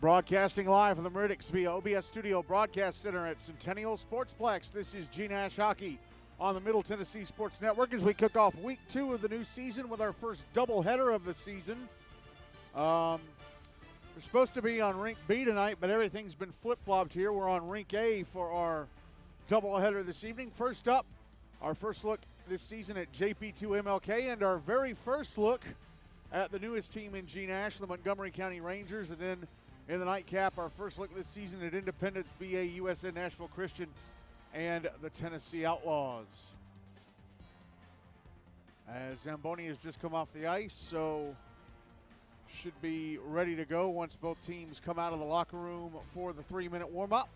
Broadcasting live from the Meridics via OBS Studio Broadcast Center at Centennial Sportsplex. This is GNASH Hockey on the Middle Tennessee Sports Network as we kick off week 2 of the new season with our first doubleheader of the season. We're supposed to be on Rink B tonight, but everything's been flip-flopped here. We're on Rink A for our doubleheader this evening. First up, our first look this season at JPII-MLK and our very first look at the newest team in GNASH, the Montgomery County Rangers, and then in the nightcap, our first look this season at Independence, BA-USN, Nashville Christian, and the Tennessee Outlaws. As Zamboni has just come off the ice, so should be ready to go once both teams come out of the locker room for the 3-minute warm-up.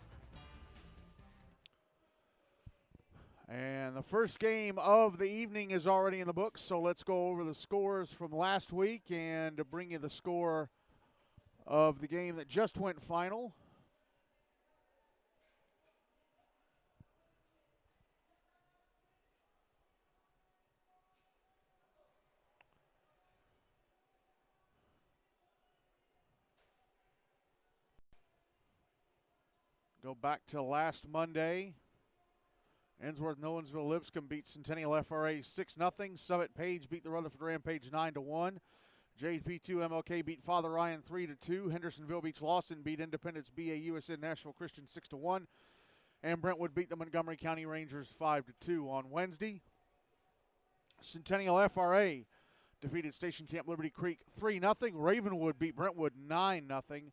And the first game of the evening is already in the books, so let's go over the scores from last week and to bring you the score of the game that just went final. Go back to last Monday. Ensworth-Nolensville Lipscomb beat Centennial FRA 6-0. Summit Page beat the Rutherford Rampage 9-1. JPII-MLK beat Father Ryan 3-2. Hendersonville Beach Lawson beat Independence BA-USN Nashville Christian 6-1. And Brentwood beat the Montgomery County Rangers 5-2 on Wednesday. Centennial FRA defeated Station Camp Liberty Creek 3-0. Ravenwood beat Brentwood 9-0.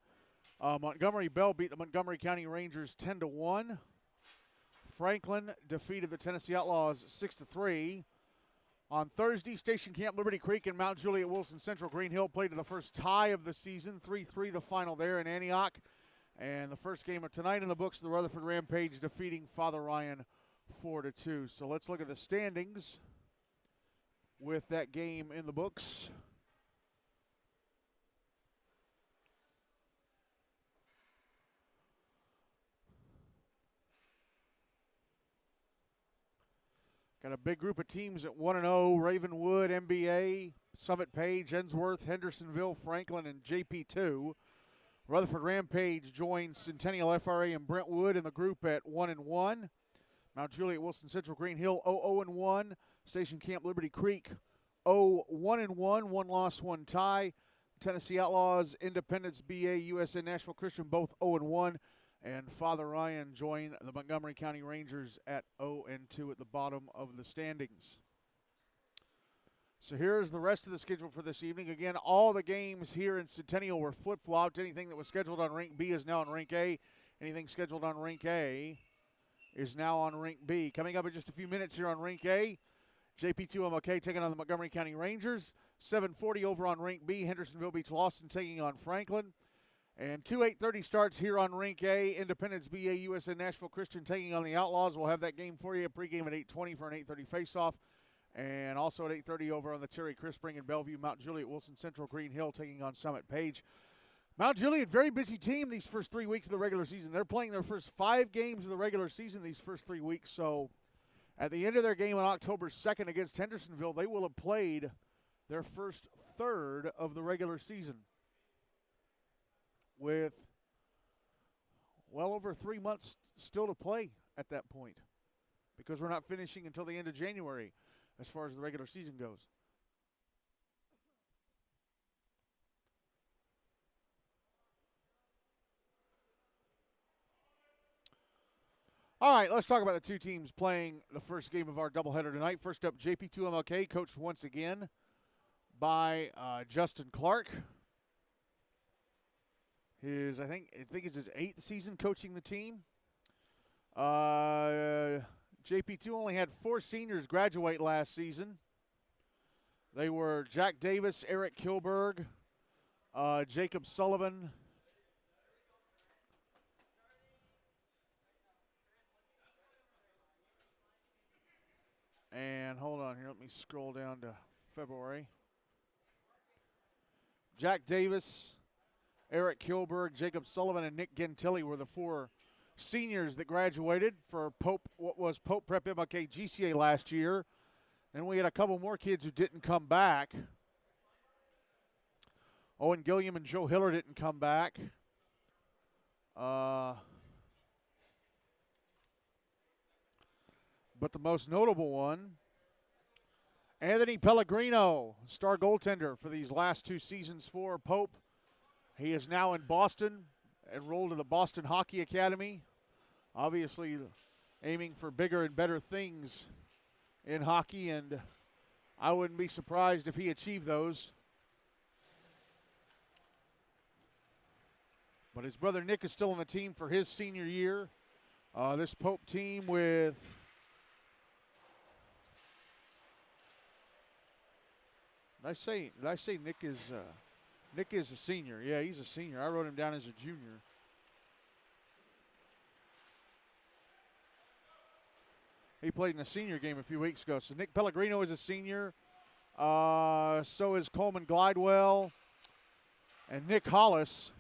Montgomery Bell beat the Montgomery County Rangers 10-1. Franklin defeated the Tennessee Outlaws 6-3. On Thursday, Station Camp Liberty Creek and Mount Juliet Wilson Central Green Hill played to the first tie of the season, 3-3 the final there in Antioch. And the first game of tonight in the books, the Rutherford Rampage defeating Father Ryan 4-2. So let's look at the standings with that game in the books. Got a big group of teams at 1-0, Ravenwood, MBA, Summit Page, Ensworth, Hendersonville, Franklin, and JP2. Rutherford Rampage joins Centennial FRA and Brentwood in the group at 1-1. Mount Juliet Wilson Central Green Hill 0-1. Station Camp Liberty Creek 0-1-1, one loss, one tie. Tennessee Outlaws, Independence, BA-USN Nashville Christian both 0-1. And Father Ryan joined the Montgomery County Rangers at 0-2 at the bottom of the standings. So here's the rest of the schedule for this evening. Again, all the games here in Centennial were flip-flopped. Anything that was scheduled on Rink B is now on Rink A. Anything scheduled on Rink A is now on Rink B. Coming up in just a few minutes here on Rink A, JPII-MLK taking on the Montgomery County Rangers. 7:40 over on Rink B, Hendersonville Beach Lawson taking on Franklin. And 8:30 starts here on Rink A. Independence BA-USN Nashville Christian taking on the Outlaws. We'll have that game for you. Pregame at 8:20 for an 8:30 faceoff. And also at 8:30 over on the Terry Chris Spring in Bellevue, Mount Juliet Wilson Central Green Hill taking on Summit Page. Mount Juliet, very busy team these first 3 weeks of the regular season. They're playing their first 5 games of the regular season these first 3 weeks. So at the end of their game on October 2nd against Hendersonville, they will have played their first third of the regular season, with well over 3 months still to play at that point, because we're not finishing until the end of January as far as the regular season goes. All right, let's talk about the two teams playing the first game of our doubleheader tonight. First up, JPII-MLK, coached once again by Justin Clark. I think it's his 8th season coaching the team. JP2 only had 4 seniors graduate last season. They were Jack Davis, Eric Kilberg, Jacob Sullivan, and hold on here, let me scroll down to February. Jack Davis, Eric Kilberg, Jacob Sullivan, and Nick Gentili were the 4 seniors that graduated for what was Pope Prep MLK GCA last year. And we had a couple more kids who didn't come back. Owen Gilliam and Joe Hiller didn't come back. But the most notable one, Anthony Pellegrino, star goaltender for these last 2 seasons for Pope. He is now in Boston, enrolled in the Boston Hockey Academy. Obviously aiming for bigger and better things in hockey, and I wouldn't be surprised if he achieved those. But his brother Nick is still on the team for his senior year. This Pope team with Did I say Nick is a senior? Yeah, he's a senior. I wrote him down as a junior. He played in the senior game a few weeks ago. So Nick Pellegrino is a senior. So is Coleman Glidewell and Nick Hollis.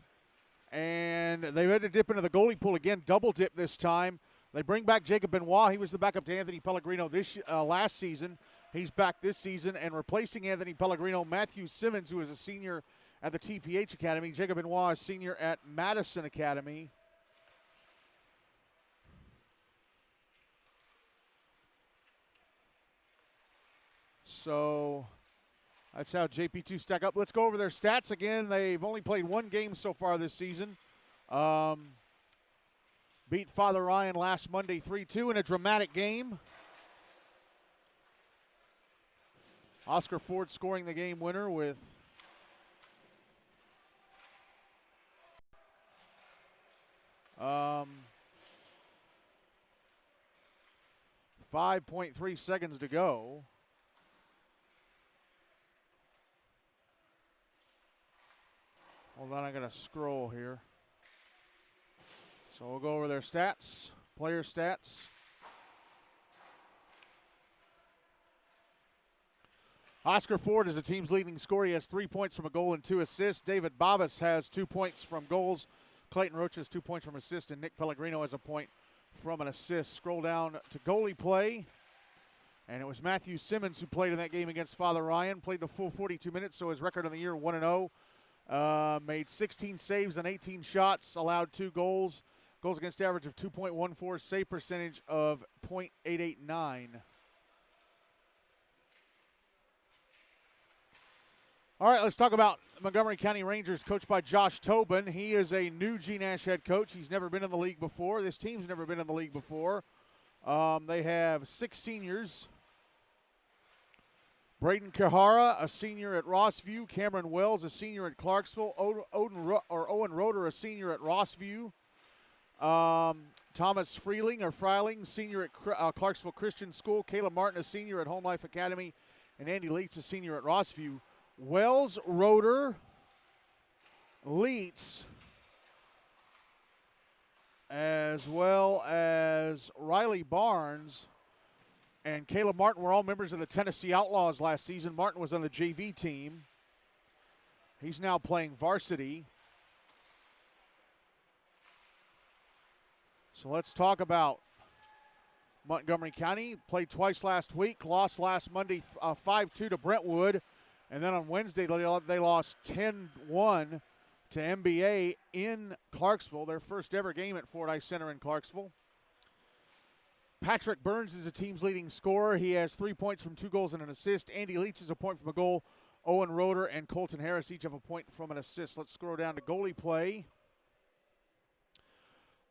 And they've had to dip into the goalie pool again, double dip this time. They bring back Jacob Benoit. He was the backup to Anthony Pellegrino last season. He's back this season, and replacing Anthony Pellegrino, Matthew Simmons, who is a senior at the TPH Academy. Jacob Benoit is senior at Madison Academy. So that's how JP2 stack up. Let's go over their stats again. They've only played 1 game so far this season. Beat Father Ryan last Monday 3-2 in a dramatic game. Oscar Ford scoring the game winner with 5.3 seconds to go. Hold on, I gotta scroll here. So we'll go over their stats, player stats. Oscar Ford is the team's leading scorer. He has 3 points from a goal and 2 assists. David Bavas has 2 points from goals. Clayton Roach has 2 points from assists, and Nick Pellegrino has a point from an assist. Scroll down to goalie play, and it was Matthew Simmons who played in that game against Father Ryan. Played the full 42 minutes, so his record on the year 1-0. Made 16 saves on 18 shots, allowed 2 goals. Goals against average of 2.14, save percentage of .889. All right, let's talk about Montgomery County Rangers, coached by Josh Tobin. He is a new GNASH head coach. He's never been in the league before. This team's never been in the league before. They have 6 seniors. Braden Kahara, a senior at Rossview. Cameron Wells, a senior at Clarksville. Owen Roeder, a senior at Rossview. Thomas Freiling, senior at Clarksville Christian School. Caleb Martin, a senior at Home Life Academy. And Andy Leitz, a senior at Rossview. Wells, Roeder, Leitz, as well as Riley Barnes and Caleb Martin were all members of the Tennessee Outlaws last season. Martin was on the JV team. He's now playing varsity. So let's talk about Montgomery County. Played twice last week, lost last Monday 5-2 to Brentwood. And then on Wednesday, they lost 10-1 to MBA in Clarksville, their first ever game at Fordyce Center in Clarksville. Patrick Burns is the team's leading scorer. He has 3 points from 2 goals and an assist. Andy Leitz has a point from a goal. Owen Roeder and Colton Harris each have a point from an assist. Let's scroll down to goalie play.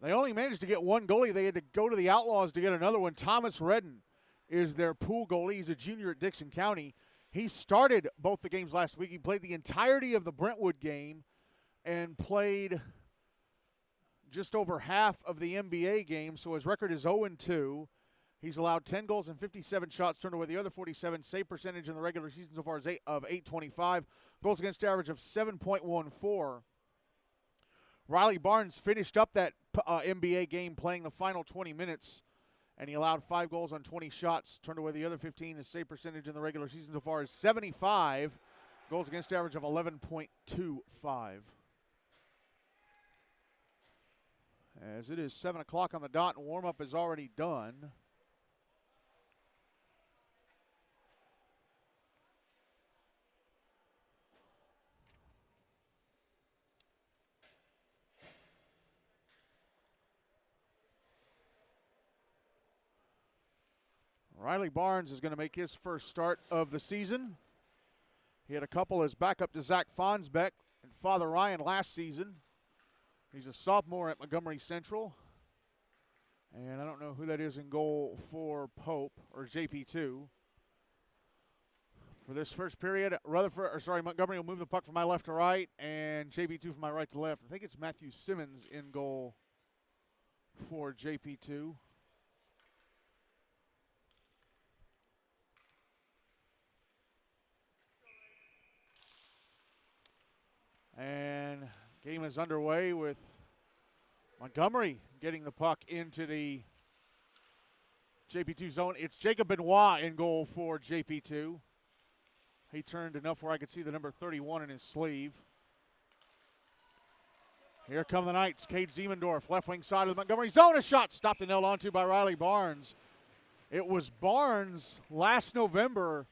They only managed to get 1 goalie. They had to go to the Outlaws to get another one. Thomas Redden is their pool goalie. He's a junior at Dixon County. He started both the games last week. He played the entirety of the Brentwood game and played just over half of the NBA game, so his record is 0-2. He's allowed 10 goals and 57 shots, turned away the other 47. Save percentage in the regular season so far is of .825. Goals against average of 7.14. Riley Barnes finished up that NBA game playing the final 20 minutes, and he allowed 5 goals on 20 shots, turned away the other 15. His save percentage in the regular season so far is 75. Goals against average of 11.25. As it is 7 o'clock on the dot and warm-up is already done. Riley Barnes is going to make his first start of the season. He had a couple as backup to Zach Fonsbeck and Father Ryan last season. He's a sophomore at Montgomery Central. And I don't know who that is in goal for Pope or JP2. For this first period, Montgomery will move the puck from my left to right, and JP2 from my right to left. I think it's Matthew Simmons in goal for JP2. And game is underway with Montgomery getting the puck into the JP2 zone. It's Jacob Benoit in goal for JP2. He turned enough where I could see the number 31 in his sleeve. Here come the Knights. Cade Ziemendorf, left wing side of the Montgomery zone. A shot stopped and held onto by Riley Barnes. It was Barnes last November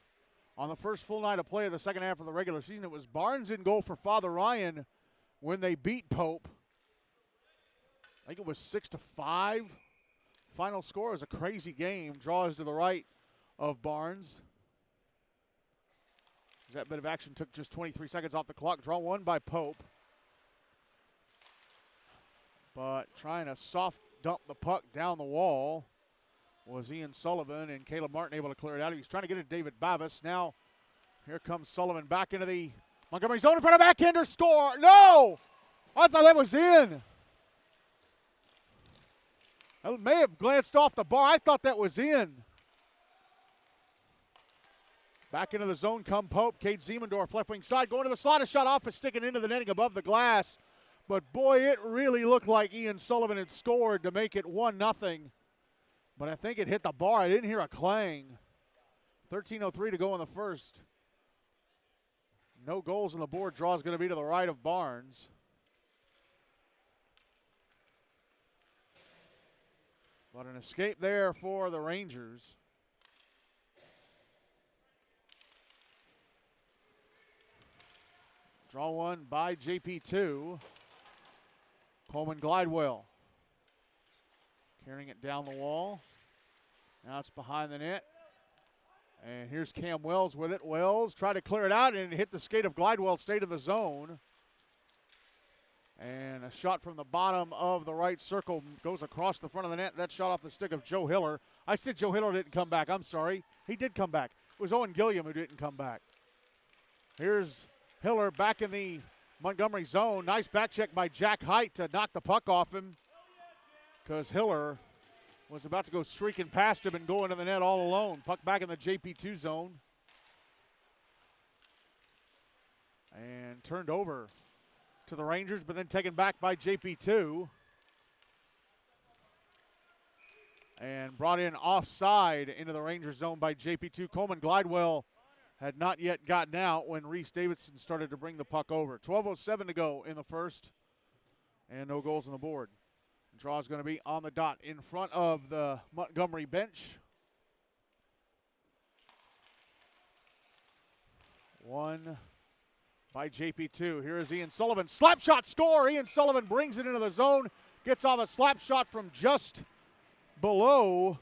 on the first full night of play of the second half of the regular season. It was Barnes in goal for Father Ryan when they beat Pope. I think it was 6-5. Final score is a crazy game. Draws to the right of Barnes. That bit of action took just 23 seconds off the clock. Draw one by Pope. But trying to soft dump the puck down the wall was Ian Sullivan, and Caleb Martin able to clear it out. He was trying to get it to David Bavis. Now here comes Sullivan back into the Montgomery zone in front of backhander. Score. No! I thought that was in. I may have glanced off the bar. I thought that was in. Back into the zone come Pope. Cade Ziemendorf, left wing side, going to the slot. A shot off is sticking into the netting above the glass. But boy, it really looked like Ian Sullivan had scored to make it 1-0. But I think it hit the bar. I didn't hear a clang. 13:03 to go in the first. No goals on the board. Draw is going to be to the right of Barnes. But an escape there for the Rangers. Draw one by JP2. Coleman Glidewell carrying it down the wall. Now it's behind the net. And here's Cam Wells with it. Wells tried to clear it out and hit the skate of Glidewell, stayed in the zone. And a shot from the bottom of the right circle goes across the front of the net. That shot off the stick of Joe Hiller. I said Joe Hiller didn't come back. I'm sorry. He did come back. It was Owen Gilliam who didn't come back. Here's Hiller back in the Montgomery zone. Nice back check by Jack Height to knock the puck off him, because Hiller was about to go streaking past him and go into the net all alone. Puck back in the JP2 zone. And turned over to the Rangers, but then taken back by JP2. And brought in offside into the Rangers zone by JP2. Coleman Glidewell had not yet gotten out when Reese Davidson started to bring the puck over. 12:07 to go in the first, and no goals on the board. Draw is going to be on the dot in front of the Montgomery bench. One by JP2. Here is Ian Sullivan. Slap shot score. Ian Sullivan brings it into the zone. Gets off a slap shot from just below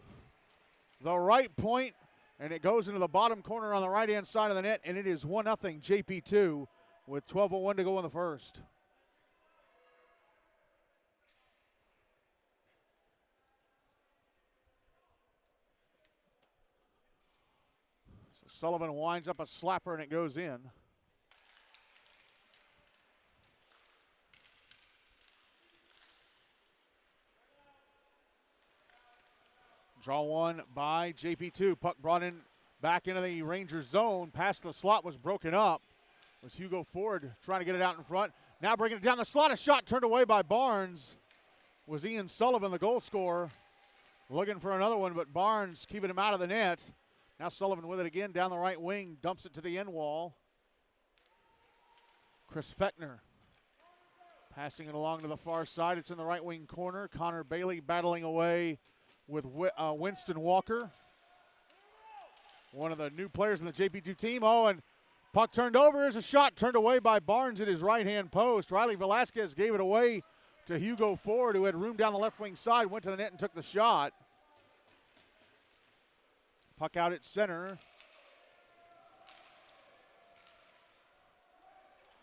the right point. And it goes into the bottom corner on the right-hand side of the net, and it is 1-0 JP2 with 12:01 to go in the first. So Sullivan winds up a slapper, and it goes in. Draw one by JP2. Puck brought in back into the Rangers zone. Past the slot was broken up. It was Hugo Ford trying to get it out in front. Now bringing it down the slot. A shot turned away by Barnes. Was Ian Sullivan, the goal scorer. Looking for another one, but Barnes keeping him out of the net. Now Sullivan with it again down the right wing. Dumps it to the end wall. Chris Feckner passing it along to the far side. It's in the right wing corner. Connor Bailey battling away with Winston Walker, one of the new players in the JP2 team. Oh, and puck turned over. Here's a shot turned away by Barnes at his right-hand post. Riley Velasquez gave it away to Hugo Ford, who had room down the left wing side, went to the net and took the shot. Puck out at center.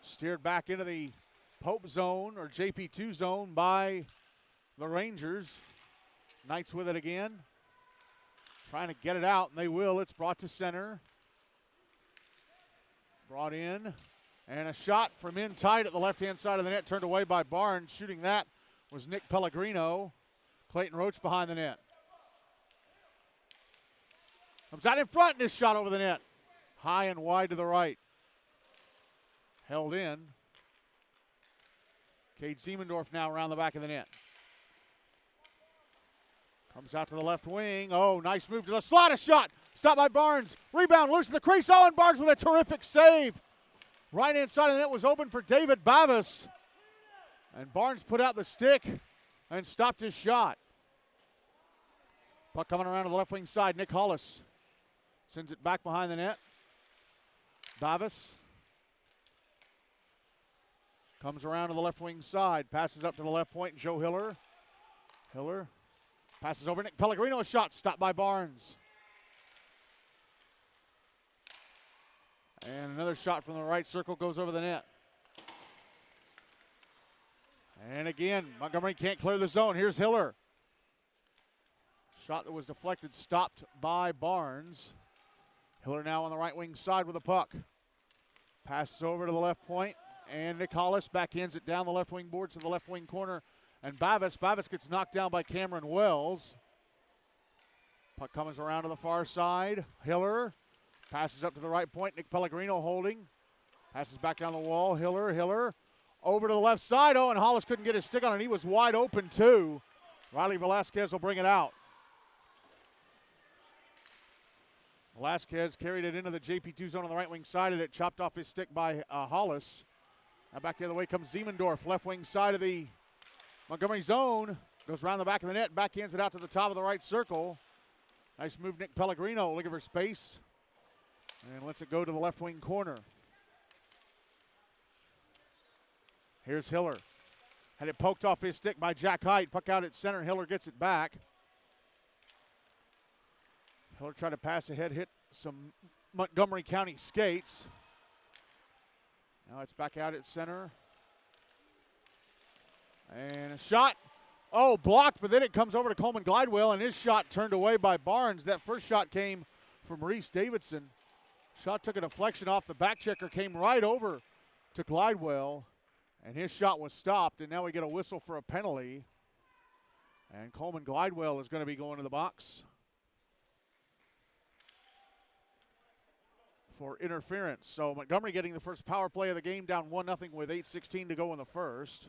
Steered back into the Pope zone or JP2 zone by the Rangers. Knights with it again. Trying to get it out, and they will. It's brought to center. Brought in. And a shot from in tight at the left-hand side of the net, turned away by Barnes. Shooting that was Nick Pellegrino. Clayton Roach behind the net. Comes out in front, and his shot over the net. High and wide to the right. Held in. Cade Siemendorf now around the back of the net. Comes out to the left wing. Oh, nice move to the slot. A shot. Stopped by Barnes. Rebound loose to the crease. Oh, and Barnes with a terrific save. Right-hand side of the net was open for David Bavis. And Barnes put out the stick and stopped his shot. Puck coming around to the left wing side. Nick Hollis sends it back behind the net. Bavis comes around to the left wing side. Passes up to the left point. Joe Hiller. Hiller passes over Nick Pellegrino. A shot stopped by Barnes. And another shot from the right circle goes over the net. And again, Montgomery can't clear the zone. Here's Hiller. Shot that was deflected, stopped by Barnes. Hiller now on the right wing side with the puck. Passes over to the left point. And Nick Hollis backhands it down the left wing boards to the left wing corner. And Bavis gets knocked down by Cameron Wells. Puck comes around to the far side. Hiller passes up to the right point. Nick Pellegrino holding. Passes back down the wall. Hiller over to the left side. Oh, and Hollis couldn't get his stick on it. He was wide open too. Riley Velasquez will bring it out. Velasquez carried it into the JP2 zone on the right wing side of it. Chopped off his stick by Hollis. Now back the other way comes Siemendorf. Left wing side of the Montgomery zone. Goes around the back of the net. Backhands it out to the top of the right circle. Nice move, Nick Pellegrino. Looking for space. And lets it go to the left wing corner. Here's Hiller. Had it poked off his stick by Jack Height. Puck out at center. Hiller gets it back. Hiller tried to pass ahead, hit some Montgomery County skates. Now it's back out at center. And a shot. Oh, blocked, but then it comes over to Coleman Glidewell, and his shot turned away by Barnes. That first shot came from Reese Davidson. Shot took a deflection off the back checker, came right over to Glidewell, and his shot was stopped, and now we get a whistle for a penalty. And Coleman Glidewell is going to be going to the box for interference. So Montgomery getting the first power play of the game, down 1-0 with 8:16 to go in the first.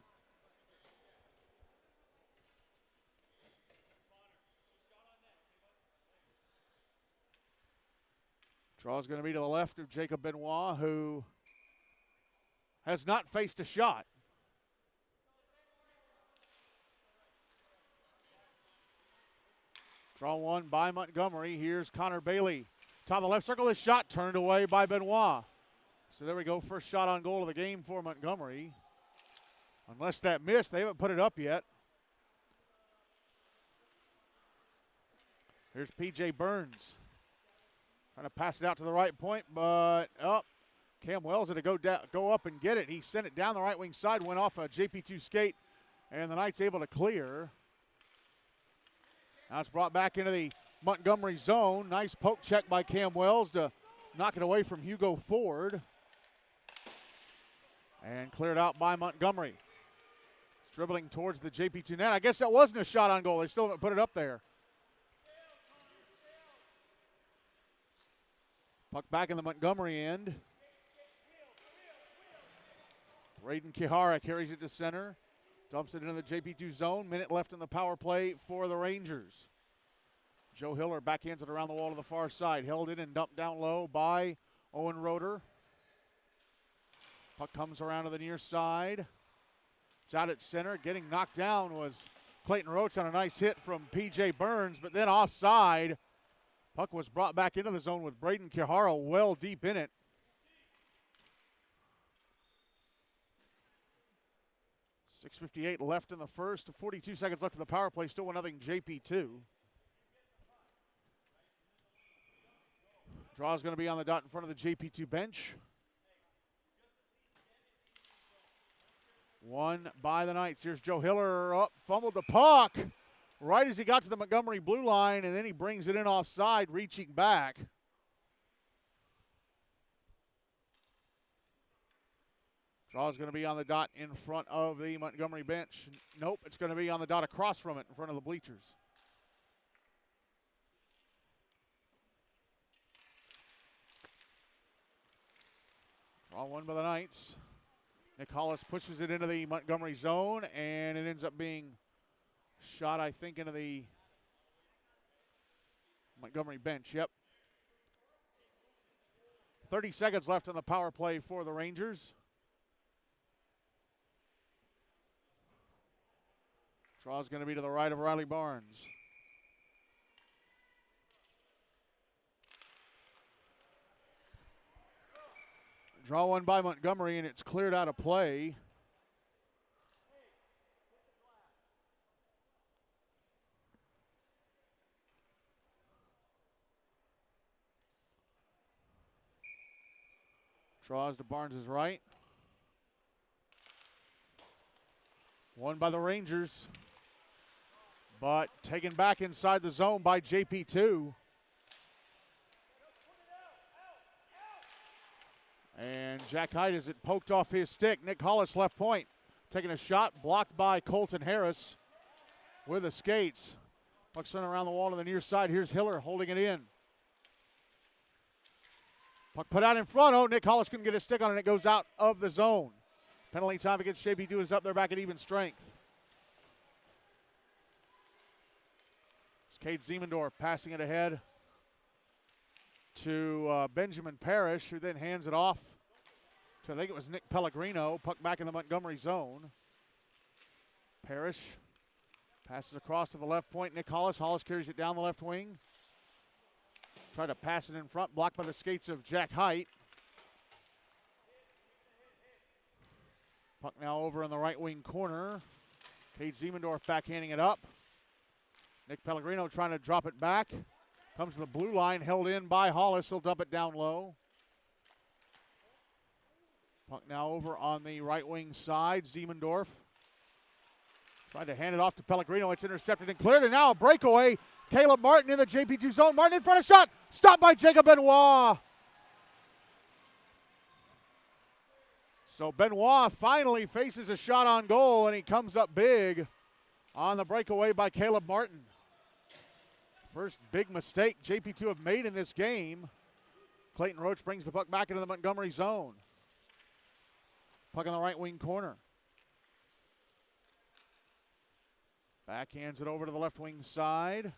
Draw is going to be to the left of Jacob Benoit, who has not faced a shot. Draw one by Montgomery. Here's Connor Bailey. Top of the left circle, his shot turned away by Benoit. So there we go, first shot on goal of the game for Montgomery. Unless that missed, they haven't put it up yet. Here's P.J. Burns. Trying to pass it out to the right point, but Cam Wells had to go up and get it. He sent it down the right wing side, went off a JP2 skate, and the Knights able to clear. Now it's brought back into the Montgomery zone. Nice poke check by Cam Wells to knock it away from Hugo Ford. And cleared out by Montgomery. It's dribbling towards the JP2 net. I guess that wasn't a shot on goal. They still haven't put it up there. Puck back in the Montgomery end. Braden Kihara carries it to center. Dumps it into the JP2 zone. Minute left in the power play for the Rangers. Joe Hiller backhands it around the wall to the far side. Held in and dumped down low by Owen Roeder. Puck comes around to the near side. It's out at center. Getting knocked down was Clayton Roach on a nice hit from P.J. Burns, but then offside. Puck was brought back into the zone with Braden Kihara well deep in it. .658 left in the first. 42 seconds left in the power play. Still 1-0 JP2. Draw's going to be on the dot in front of the JP2 bench. One by the Knights. Here's Joe Hiller up, fumbled the puck right as he got to the Montgomery blue line, and then he brings it in offside, reaching back. Draw's going to be on the dot in front of the Montgomery bench. Nope, it's going to be on the dot across from it in front of the bleachers. Draw one by the Knights. Nick Hollis pushes it into the Montgomery zone, and it ends up being shot, I think, into the Montgomery bench. Yep. 30 seconds left on the power play for the Rangers. Draw's going to be to the right of Riley Barnes. Draw one by Montgomery, and it's cleared out of play. Draws to Barnes' right. One by the Rangers, but taken back inside the zone by JP2. And Jack Hyde has it poked off his stick. Nick Hollis left point, taking a shot, blocked by Colton Harris with the skates. Puck's running around the wall to the near side. Here's Hiller holding it in. Puck put out in front. Oh, Nick Hollis couldn't get a stick on it. It goes out of the zone. Penalty time against JP2 is up there back at even strength. It's Cade Ziemendorf passing it ahead to Benjamin Parrish, who then hands it off to, I think it was Nick Pellegrino. Puck back in the Montgomery zone. Parrish passes across to the left point. Nick Hollis. Hollis carries it down the left wing. Tried to pass it in front, blocked by the skates of Jack Height. Puck now over in the right wing corner. Cade Ziemendorf backhanding it up. Nick Pellegrino trying to drop it back. Comes to the blue line, held in by Hollis. He'll dump it down low. Puck now over on the right wing side. Ziemendorf tried to hand it off to Pellegrino. It's intercepted and cleared, and now a breakaway. Caleb Martin in the JP2 zone. Martin in front of shot. Stopped by Jacob Benoit. So Benoit finally faces a shot on goal, and he comes up big on the breakaway by Caleb Martin. First big mistake JP2 have made in this game. Clayton Roach brings the puck back into the Montgomery zone. Puck in the right wing corner. Backhands it over to the left wing side.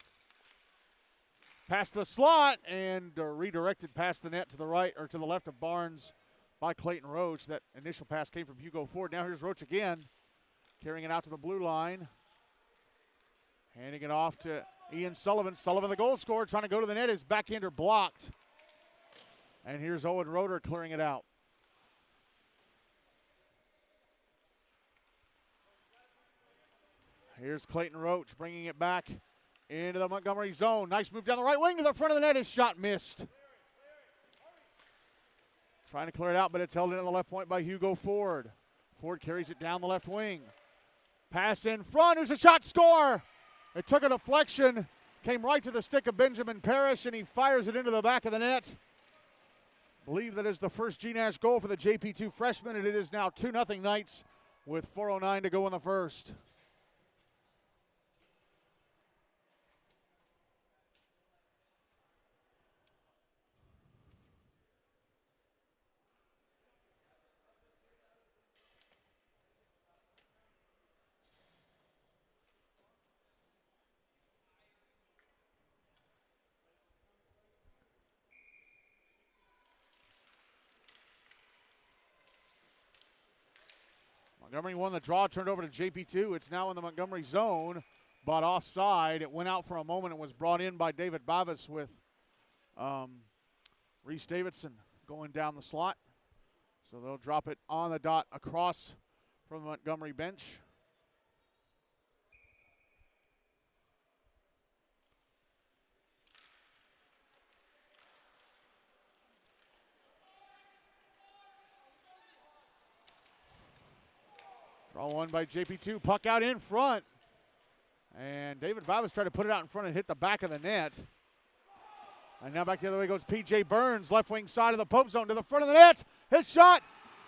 Past the slot and redirected past the net to the right, or to the left of Barnes by Clayton Roach. That initial pass came from Hugo Ford. Now here's Roach again, carrying it out to the blue line. Handing it off to Ian Sullivan. Sullivan, the goal scorer, trying to go to the net. His backhander blocked. And here's Owen Roeder clearing it out. Here's Clayton Roach bringing it back into the Montgomery zone. Nice move down the right wing to the front of the net. His shot missed. Trying to clear it out, but it's held in at the left point by Hugo Ford. Ford carries it down the left wing. Pass in front. Here's a shot, score. It took a deflection, came right to the stick of Benjamin Parrish, and he fires it into the back of the net. I believe that is the first GNASH goal for the JP2 freshman, and it is now 2-0 Knights with 4:09 to go in the first. Montgomery won the draw, turned over to JP2. It's now in the Montgomery zone, but offside. It went out for a moment and was brought in by David Bavis with Reese Davidson going down the slot. So they'll drop it on the dot across from the Montgomery bench. Draw one by JP2. Puck out in front. And David Babas tried to put it out in front and hit the back of the net. And now back the other way goes P.J. Burns, left wing side of the Pope zone to the front of the net. His shot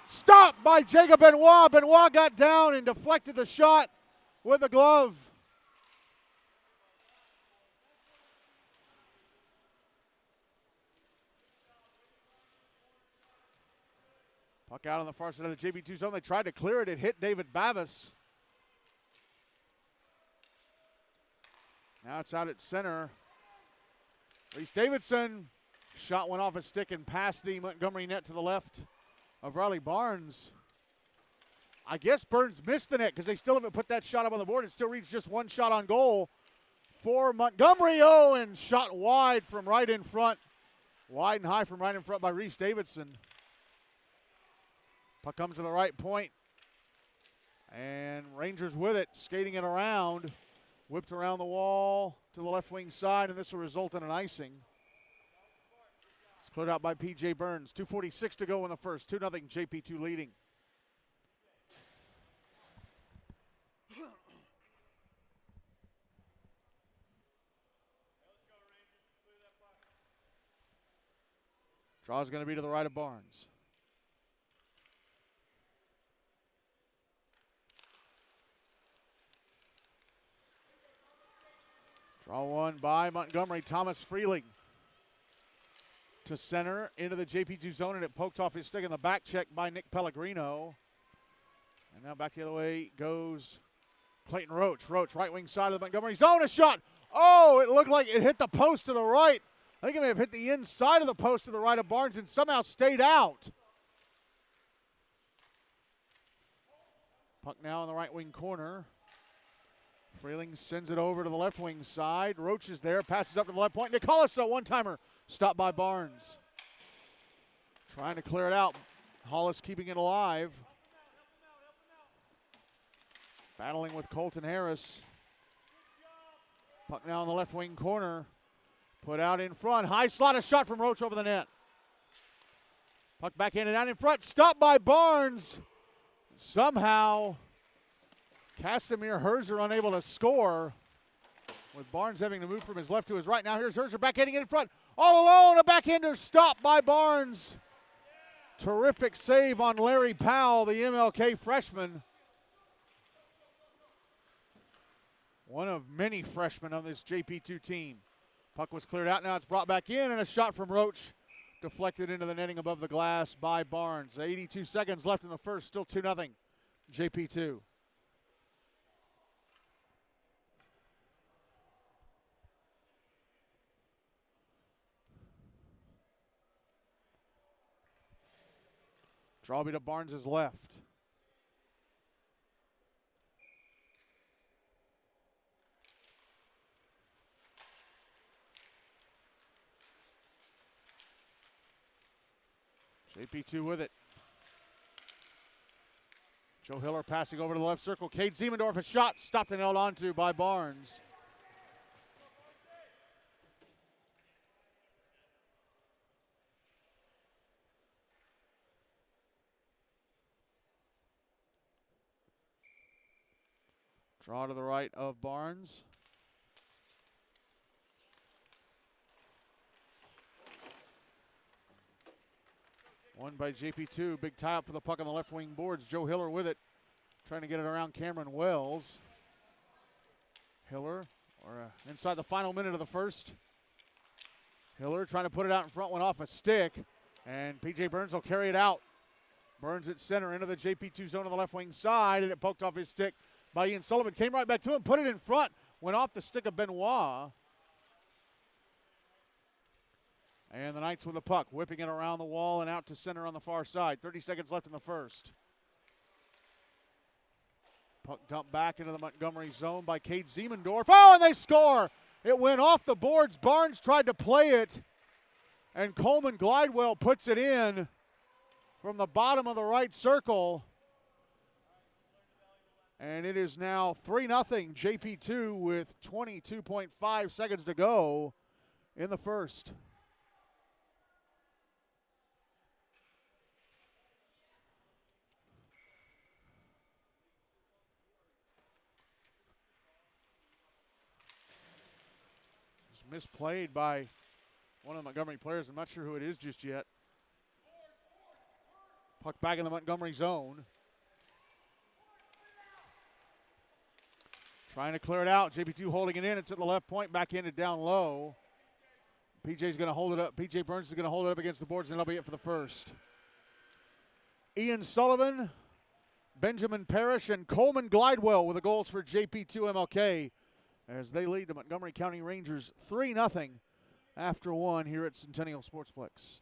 stopped by Jacob Benoit. Benoit got down and deflected the shot with the glove. Puck out on the far side of the JP2 zone. They tried to clear it. It hit David Babas. Now it's out at center. Reese Davidson. Shot went off his stick and past the Montgomery net to the left of Riley Barnes. I guess Burns missed the net because they still haven't put that shot up on the board. It still reads just one shot on goal for Montgomery. Oh, and shot wide from right in front. Wide and high from right in front by Reese Davidson. Puck comes to the right point. And Rangers with it, skating it around. Whipped around the wall to the left wing side, and this will result in an icing. It's cleared out by P.J. Burns. 2:46 to go in the first. 2-0 JP2 leading. Draw is going to be to the right of Barnes. Draw one by Montgomery. Thomas Freeling to center into the JP2 zone, and it poked off his stick in the back check by Nick Pellegrino. And now back the other way goes Clayton Roach. Roach, right wing side of the Montgomery zone, a shot. Oh, it looked like it hit the post to the right. I think it may have hit the inside of the post to the right of Barnes and somehow stayed out. Puck now in the right wing corner. Freeling sends it over to the left wing side. Roach is there, passes up to the left point. Nicholas, a one-timer, stopped by Barnes. Trying to clear it out. Hollis keeping it alive. Battling with Colton Harris. Puck now in the left wing corner. Put out in front. High slot, a shot from Roach over the net. Puck backhanded out in front. Stopped by Barnes. Somehow Casimir Herzer unable to score, with Barnes having to move from his left to his right. Now here's Herzer backhanding in front. All alone, a backhander stopped by Barnes. Terrific save on Larry Powell, the MLK freshman. One of many freshmen on this JP2 team. Puck was cleared out, now it's brought back in, and a shot from Roach deflected into the netting above the glass by Barnes. 82 seconds left in the first, still 2-0 JP2. Drawby to Barnes' left. JP2 with it. Joe Hiller passing over to the left circle. Cade Siemendorf, a shot stopped and held onto by Barnes. Draw to the right of Barnes. One by JP2. Big tie up for the puck on the left wing boards. Joe Hiller with it. Trying to get it around Cameron Wells. Hiller, inside the final minute of the first. Hiller trying to put it out in front, went off a stick. And P.J. Burns will carry it out. Burns at center into the JP2 zone on the left wing side, and it poked off his stick by Ian Sullivan. Came right back to him, put it in front, went off the stick of Benoit. And the Knights with the puck, whipping it around the wall and out to center on the far side. 30 seconds left in the first. Puck dumped back into the Montgomery zone by Cade Siemendorf. Oh, and they score! It went off the boards. Barnes tried to play it, and Coleman Glidewell puts it in from the bottom of the right circle. And it is now 3-0 JP2 with 22.5 seconds to go in the first. misplayed by one of the Montgomery players. I'm not sure who it is just yet. Puck back in the Montgomery zone. Trying to clear it out. JP2 holding it in. It's at the left point. Backhanded down low. PJ's going to hold it up. PJ Burns is going to hold it up against the boards, and that'll be it for the first. Ian Sullivan, Benjamin Parrish, and Coleman Glidewell with the goals for JPII-MLK as they lead the Montgomery County Rangers 3-0 after one here at Centennial Sportsplex.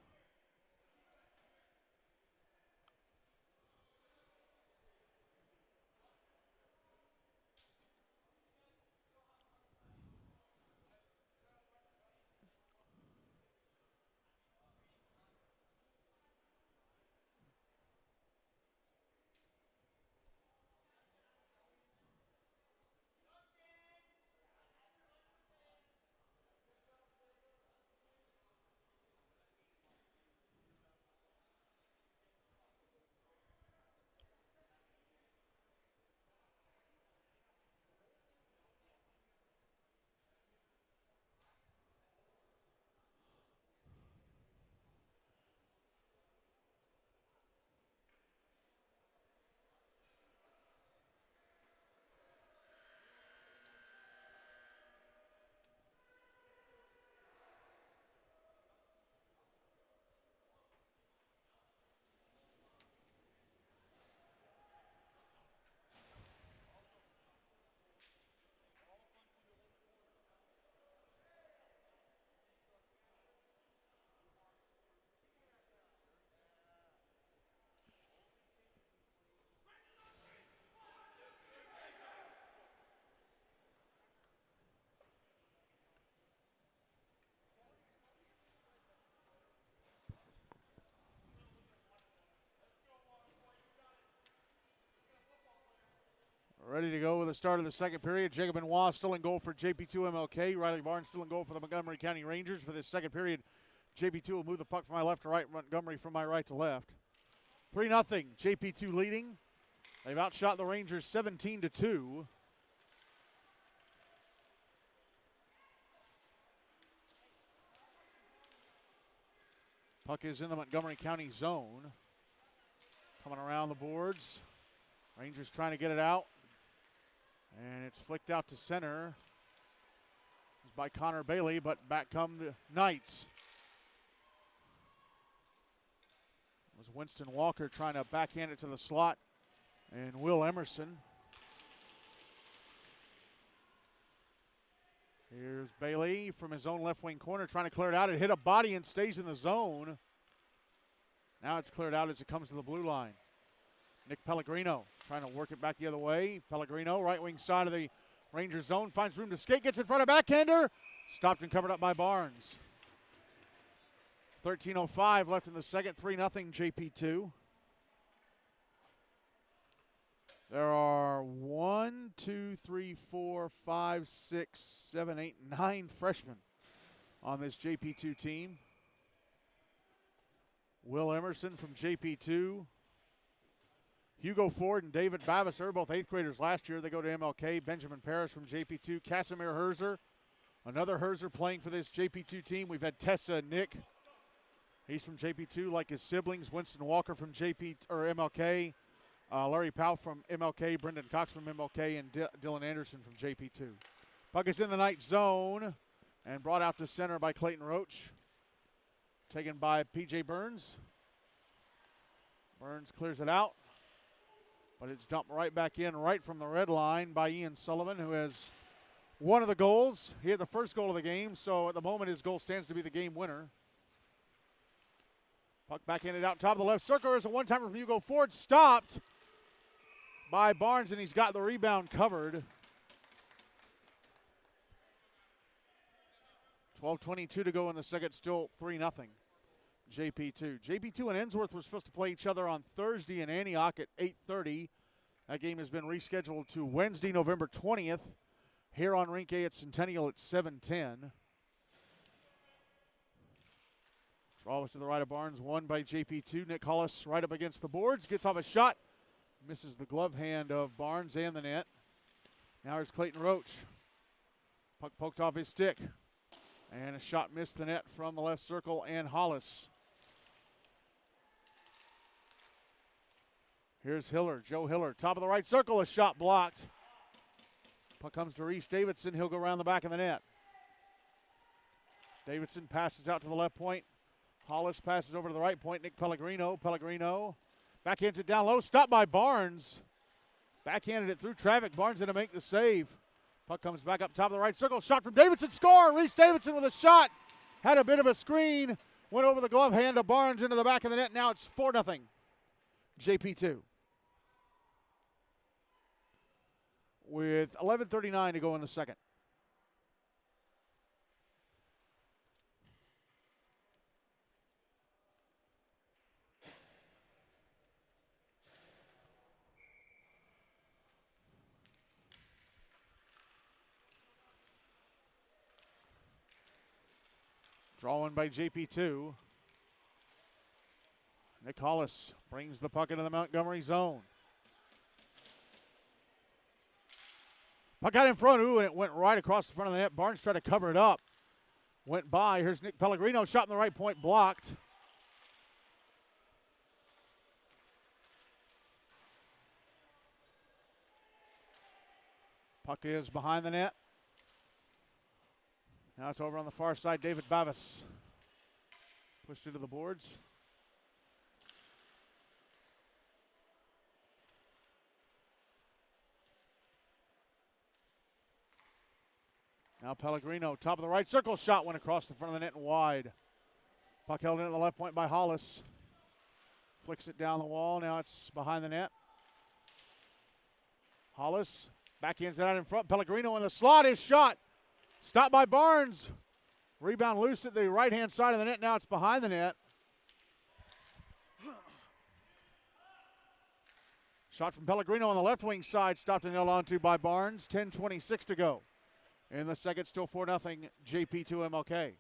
Ready to go with the start of the second period. Jacob Benoit still in goal for JP2-MLK. Riley Barnes still in goal for the Montgomery County Rangers. For this second period, JP2 will move the puck from my left to right, Montgomery from my right to left. 3-0, JP2 leading. They've outshot the Rangers 17-2. Puck is in the Montgomery County zone. Coming around the boards. Rangers trying to get it out. And it's flicked out to center. It's by Connor Bailey, but back come the Knights. It was Winston Walker trying to backhand it to the slot. And Will Emerson. Here's Bailey from his own left wing corner trying to clear it out. It hit a body and stays in the zone. Now it's cleared out as it comes to the blue line. Nick Pellegrino trying to work it back the other way. Pellegrino, right wing side of the Rangers zone, finds room to skate, gets in front of backhander. Stopped and covered up by Barnes. 13:05 left in the second, 3-0 JP2. There are 1, 2, 3, 4, 5, 6, 7, 8, 9 freshmen on this JP2 team. Will Emerson from JP2. Hugo Ford and David Bavisser, both 8th graders last year. They go to MLK. Benjamin Parrish from JP2. Casimir Herzer, another Herzer playing for this JP2 team. We've had Tessa Nick. He's from JP2, like his siblings. Winston Walker from MLK. Larry Powell from MLK. Brendan Cox from MLK. And Dylan Anderson from JP2. Puck is in the Knight zone and brought out to center by Clayton Roach. Taken by PJ Burns. Burns clears it out. But it's dumped right back in, right from the red line by Ian Sullivan, who has one of the goals. He had the first goal of the game, so at the moment his goal stands to be the game winner. Puck backhanded out top of the left circle. There's a one-timer from Hugo Ford. Stopped by Barnes, and he's got the rebound covered. 12:22 to go in the second, still 3-0. JP2. JP2 and Ensworth were supposed to play each other on Thursday in Antioch at 8:30. That game has been rescheduled to Wednesday, November 20th, here on Rink A at Centennial at 7:10. Draw was to the right of Barnes, won by JP2. Nick Hollis right up against the boards, gets off a shot, misses the glove hand of Barnes and the net. Now here's Clayton Roach. Puck poked off his stick. And a shot missed the net from the left circle and Hollis. Here's Hiller, Joe Hiller, top of the right circle, a shot blocked. Puck comes to Reese Davidson, he'll go around the back of the net. Davidson passes out to the left point. Hollis passes over to the right point, Nick Pellegrino. Pellegrino backhands it down low, stopped by Barnes. Backhanded it through traffic, Barnes going to make the save. Puck comes back up top of the right circle, shot from Davidson, score! Reese Davidson with a shot. Had a bit of a screen, went over the glove hand of Barnes into the back of the net. Now it's 4-0. JP2. With 11:39 to go in the second. Drawing by JP2. Nick Hollis brings the puck into the Montgomery zone. Puck got in front, and it went right across the front of the net. Barnes tried to cover it up. Went by. Here's Nick Pellegrino, shot in the right point, blocked. Puck is behind the net. Now it's over on the far side. David Bavis pushed into the boards. Now Pellegrino, top of the right circle, shot went across the front of the net and wide. Puck held in at the left point by Hollis. Flicks it down the wall, now it's behind the net. Hollis backhands it out in front. Pellegrino in the slot, his shot. Stopped by Barnes. Rebound loose at the right-hand side of the net, now it's behind the net. Shot from Pellegrino on the left wing side, stopped and held onto by Barnes. 10:26 to go. In the second, still 4-0 JPII-MLK.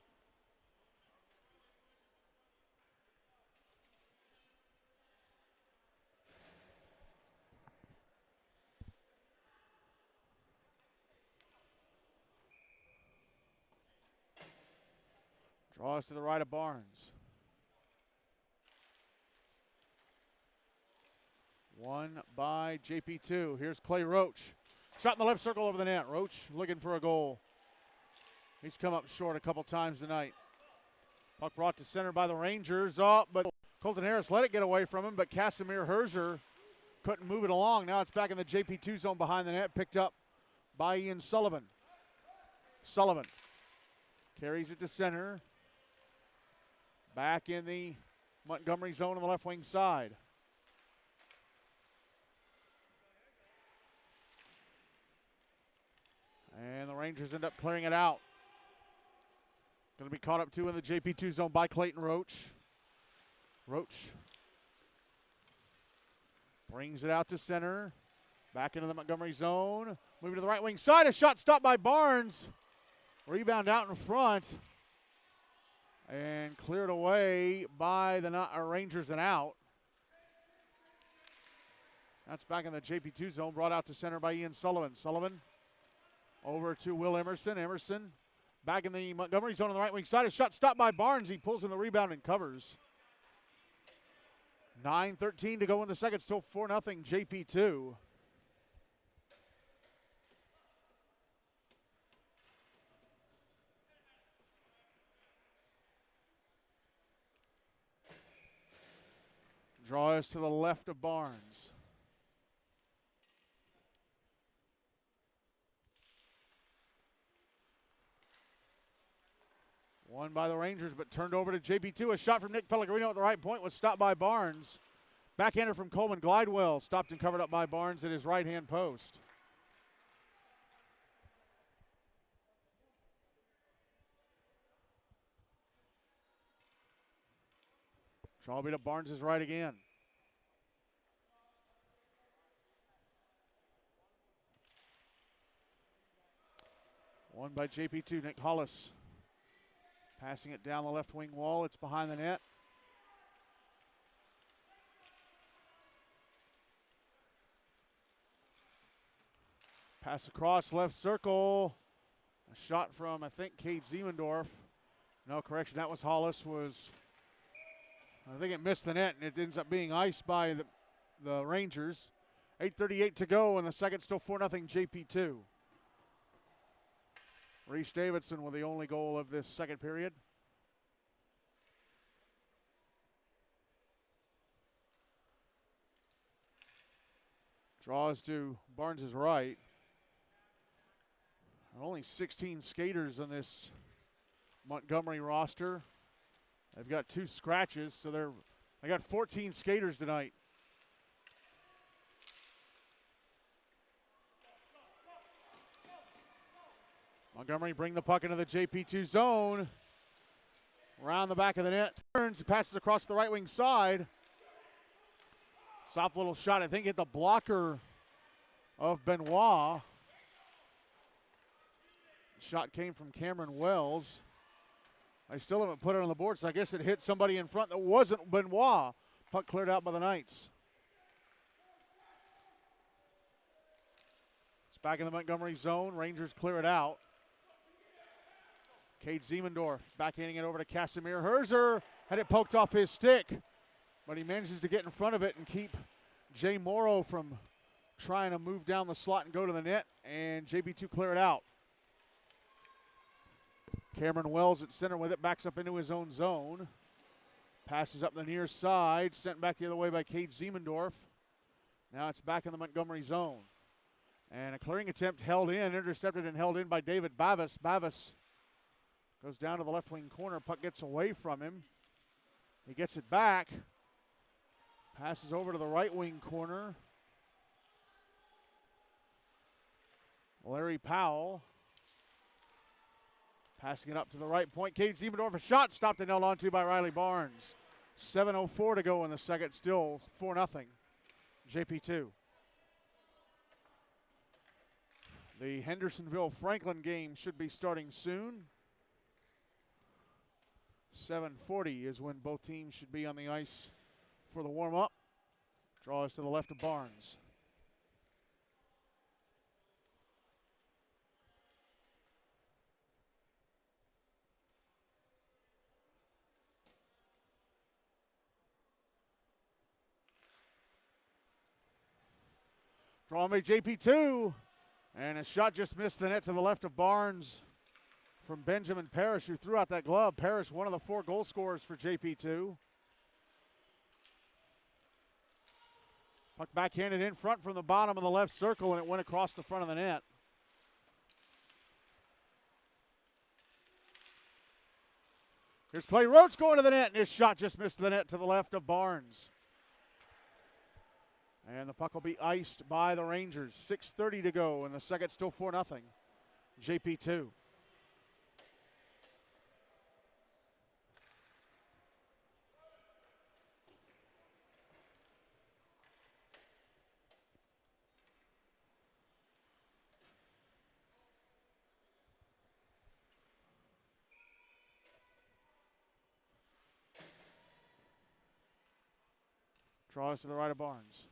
Draws to the right of Barnes. One by JP2. Here's Clay Roach. Shot in the left circle over the net. Roach looking for a goal. He's come up short a couple times tonight. Puck brought to center by the Rangers. Oh, but Colton Harris let it get away from him, but Casimir Herzer couldn't move it along. Now it's back in the JP2 zone behind the net, picked up by Ian Sullivan. Sullivan carries it to center. Back in the Montgomery zone on the left wing side. And the Rangers end up clearing it out. Going to be caught up too in the JP2 zone by Clayton Roach. Roach brings it out to center. Back into the Montgomery zone. Moving to the right wing side. A shot stopped by Barnes. Rebound out in front. And cleared away by the Rangers and out. That's back in the JP2 zone. Brought out to center by Ian Sullivan. Sullivan over to Will Emerson. Emerson back in the Montgomery zone on the right wing side. A shot stopped by Barnes. He pulls in the rebound and covers. 9:13 to go in the second. Still 4-0 JP2. Draw is to the left of Barnes. Won by the Rangers, but turned over to JP2. A shot from Nick Pellegrino at the right point was stopped by Barnes. Backhander from Coleman Glidewell, stopped and covered up by Barnes at his right-hand post. Draw be to Barnes' right again. Won by JP2, Nick Hollis. Passing it down the left wing wall. It's behind the net. Pass across left circle. A shot from, I think, Kate Ziemendorf. No, correction, that was Hollis. I think it missed the net, and it ends up being iced by the Rangers. 8:38 to go, and the second still 4-0 JP2. Reese Davidson with the only goal of this second period. Draws to Barnes' right. Only 16 skaters on this Montgomery roster. They've got 2 scratches, so they got 14 skaters tonight. Montgomery bring the puck into the JP2 zone. Around the back of the net. Turns, passes across the right wing side. Soft little shot, I think hit the blocker of Benoit. Shot came from Cameron Wells. I still haven't put it on the board, so I guess it hit somebody in front that wasn't Benoit. Puck cleared out by the Knights. It's back in the Montgomery zone. Rangers clear it out. Kate Ziemendorf backhanding it over to Casimir Herzer. Had it poked off his stick, but he manages to get in front of it and keep Jay Morrow from trying to move down the slot and go to the net, and JP2 clear it out. Cameron Wells at center with it, backs up into his own zone. Passes up the near side, sent back the other way by Kate Ziemendorf. Now it's back in the Montgomery zone. And a clearing attempt held in, intercepted and held in by David Bavis. Bavis goes down to the left wing corner, puck gets away from him. He gets it back. Passes over to the right wing corner. Larry Powell. Passing it up to the right point. Kate Ziemendorf, a shot stopped and held onto by Riley Barnes. 7:04 to go in the second, still 4-0. JP2. The Hendersonville-Franklin game should be starting soon. 7:40 is when both teams should be on the ice for the warm-up. Draws to the left of Barnes. Draw made JP2, and a shot just missed the net to the left of Barnes from Benjamin Parrish, who threw out that glove. Parrish, one of the 4 goal scorers for JP2. Puck backhanded in front from the bottom of the left circle, and it went across the front of the net. Here's Clay Roach going to the net, and his shot just missed the net to the left of Barnes. And the puck will be iced by the Rangers. 6:30 to go, and the second still 4-0. JP2. Draws to the right of Barnes.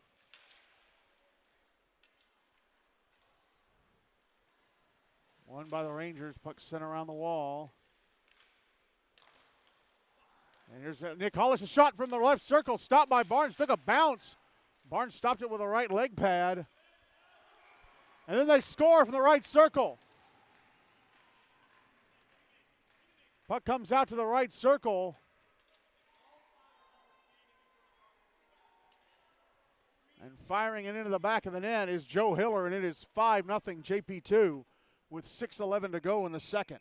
Won by the Rangers. Puck sent around the wall. And here's Nick Hollis, a shot from the left circle. Stopped by Barnes. Took a bounce. Barnes stopped it with a right leg pad. And then they score from the right circle. Puck comes out to the right circle. And firing it into the back of the net is Joe Hiller, and it is 5-0 JP2 with 6:11 to go in the second.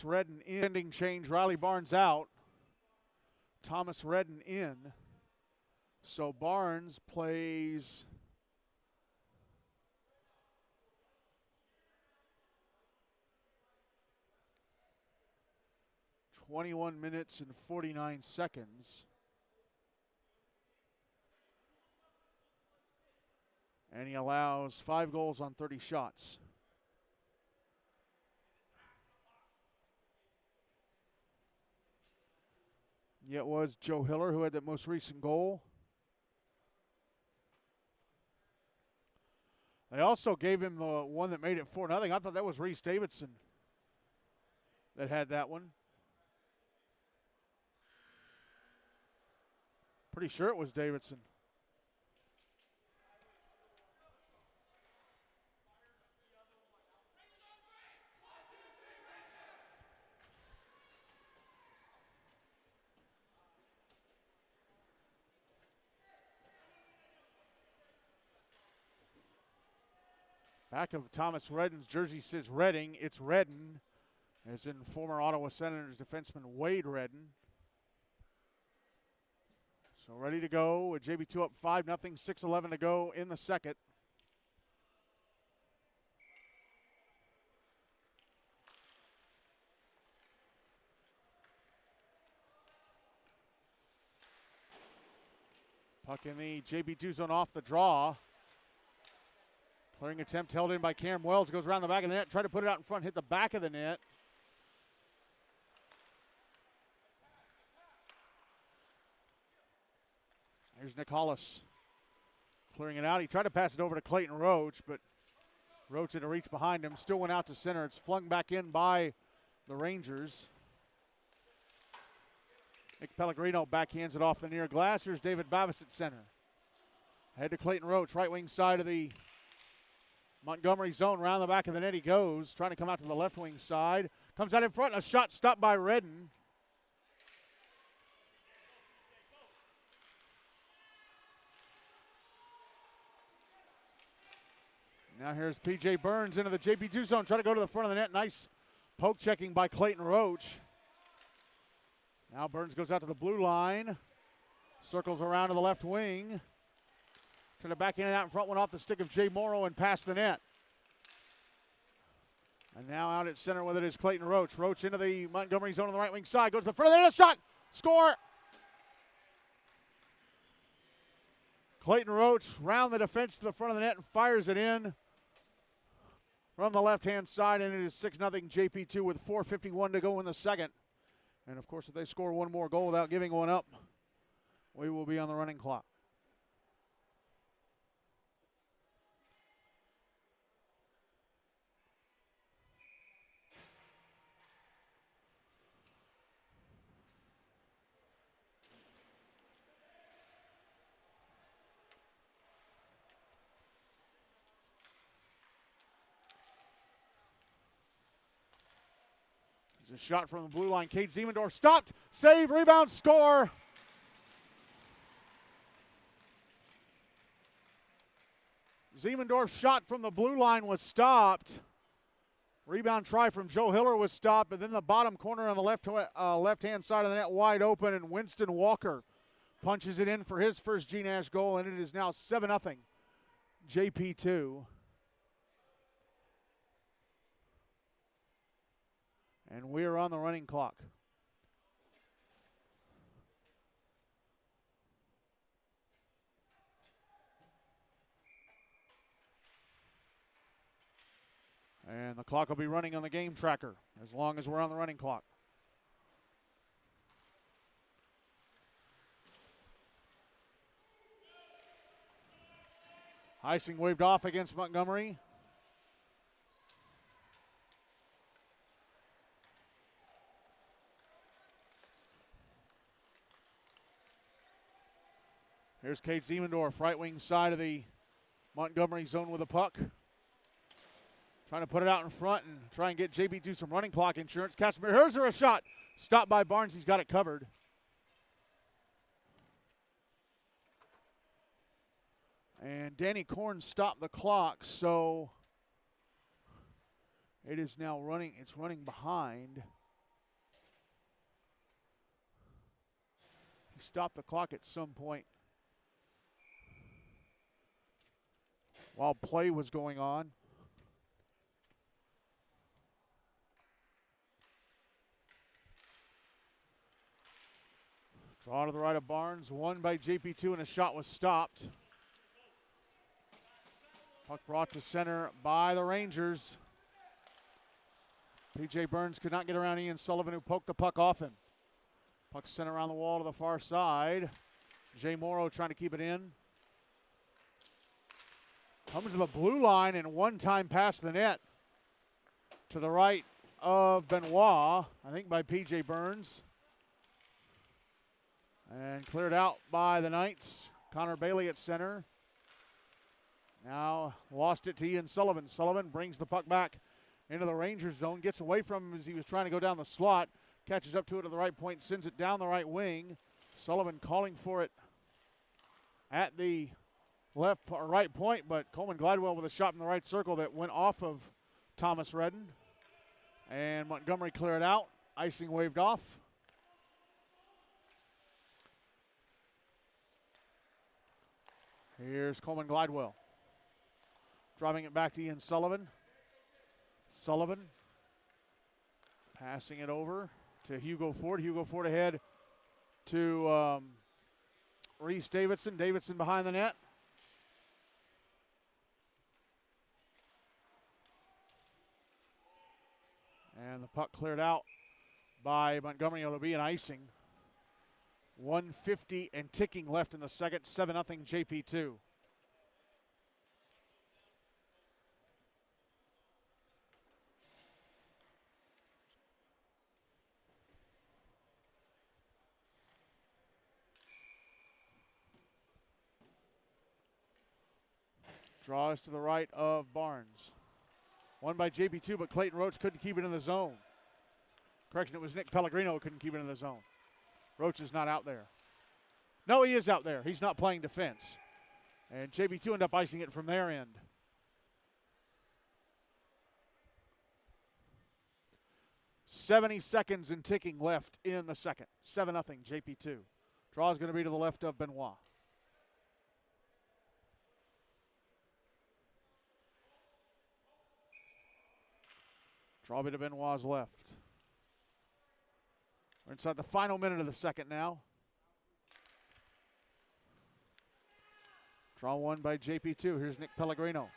Redden in. Ending change. Riley Barnes out. Thomas Redden in. So Barnes plays (21 minutes and 49 seconds). And he allows 5 goals on 30 shots. Yeah, it was Joe Hiller who had that most recent goal. They also gave him the one that made it 4-0. I thought that was Reese Davidson that had that one. Pretty sure it was Davidson. Back of Thomas Redden's jersey says Redding. It's Redden, as in former Ottawa Senators defenseman Wade Redden. So ready to go with JP2 up 5-0, 6:11 to go in the second. Puck in the JP2 zone off the draw. Clearing attempt held in by Cam Wells. Goes around the back of the net. Try to put it out in front. Hit the back of the net. Here's Nick Hollis. Clearing it out. He tried to pass it over to Clayton Roach, but Roach had to reach behind him. Still went out to center. It's flung back in by the Rangers. Nick Pellegrino backhands it off the near glass. Here's David Bavis at center. Head to Clayton Roach. Right wing side of the Montgomery zone. Round the back of the net he goes. Trying to come out to the left wing side. Comes out in front. A shot stopped by Redden. Now here's P.J. Burns into the JP2 zone. Trying to go to the front of the net. Nice poke checking by Clayton Roach. Now Burns goes out to the blue line. Circles around to the left wing. Trying to back in and out in front. One off the stick of Jay Morrow and past the net. And now out at center with it is Clayton Roach. Roach into the Montgomery zone on the right wing side. Goes to the front of the net. Shot. Score. Clayton Roach round the defense to the front of the net and fires it in from the left-hand side, and it is 6-0 JP2 with 4:51 to go in the second. And, of course, if they score one more goal without giving one up, we will be on the running clock. A shot from the blue line. Kate Ziemendorf stopped. Save, rebound, score. Ziemendorf's shot from the blue line was stopped. Rebound try from Joe Hiller was stopped, but then the bottom corner on the left-hand side of the net wide open, and Winston Walker punches it in for his first GNASH goal, and it is now 7-0 JP2. And we are on the running clock. And the clock will be running on the game tracker as long as we're on the running clock. Icing waved off against Montgomery. Here's Kate Ziemendorf, right wing side of the Montgomery zone with a puck. Trying to put it out in front and try and get JP2 some running clock insurance. Casimir Herzer a shot. Stopped by Barnes. He's got it covered. And Danny Korn stopped the clock, so it is now running. It's running behind. He stopped the clock at some point while play was going on. Draw to the right of Barnes, won by JP2, and a shot was stopped. Puck brought to center by the Rangers. P.J. Burns could not get around Ian Sullivan, who poked the puck off him. Puck sent around the wall to the far side. Jay Morrow trying to keep it in. Comes to the blue line and one-time pass the net to the right of Benoit, I think by P.J. Burns. And cleared out by the Knights. Connor Bailey at center. Now lost it to Ian Sullivan. Sullivan brings the puck back into the Rangers zone, gets away from him as he was trying to go down the slot, catches up to it at the right point, sends it down the right wing. Sullivan calling for it at the left or right point, but Coleman Glidewell with a shot in the right circle that went off of Thomas Redden. And Montgomery cleared out. Icing waved off. Here's Coleman Glidewell. Driving it back to Ian Sullivan. Sullivan passing it over to Hugo Ford. Hugo Ford ahead to Reese Davidson. Davidson behind the net. And the puck cleared out by Montgomery. It'll be an icing. 1:50 and ticking left in the second. 7-0 JP2. Draws to the right of Barnes. Won by JP2, but Clayton Roach couldn't keep it in the zone. Correction, it was Nick Pellegrino who couldn't keep it in the zone. Roach is not out there. No, he is out there. He's not playing defense. And JP2 ended up icing it from their end. .70 seconds and ticking left in the second. 7-0 JP2. Draw is going to be to the left of Benoit. Draw to Benoit's left. We're inside the final minute of the second now. Draw one by JP2. Here's Nick Pellegrino.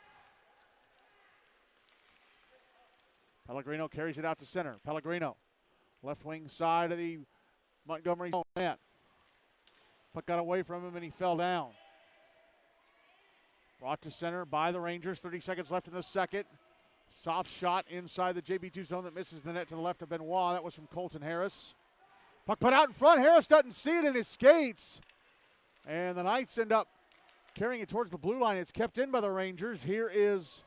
Pellegrino carries it out to center. Pellegrino, left wing side of the Montgomery net. Puck got away from him and he fell down. Brought to center by the Rangers. 30 seconds left in the second. Soft shot inside the JP2 zone that misses the net to the left of Benoit. That was from Colton Harris. Puck put out in front. Harris doesn't see it in his skates. And the Knights end up carrying it towards the blue line. It's kept in by the Rangers. Here is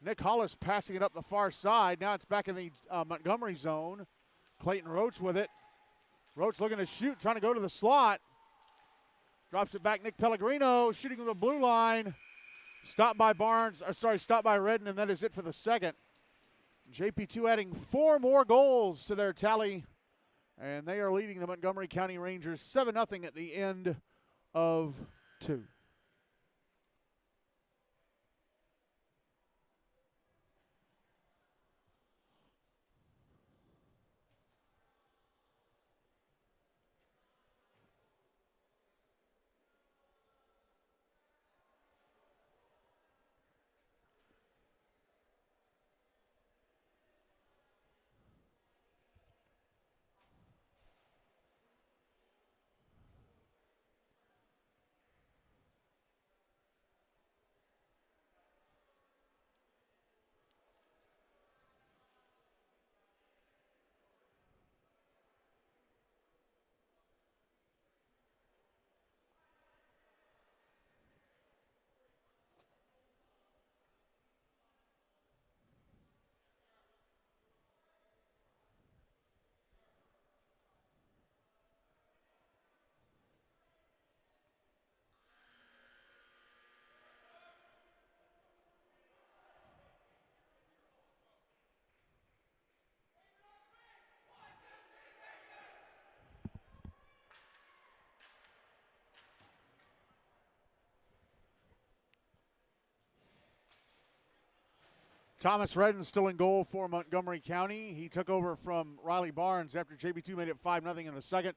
Nick Hollis passing it up the far side. Now it's back in the Montgomery zone. Clayton Roach with it. Roach looking to shoot, trying to go to the slot. Drops it back. Nick Pellegrino shooting from the blue line. Stopped by stopped by Redden, and that is it for the second. JP2 adding 4 more goals to their tally, and they are leading the Montgomery County Rangers 7-0 at the end of 2. Thomas Redden still in goal for Montgomery County. He took over from Riley Barnes after JP2 made it 5-0 in the second.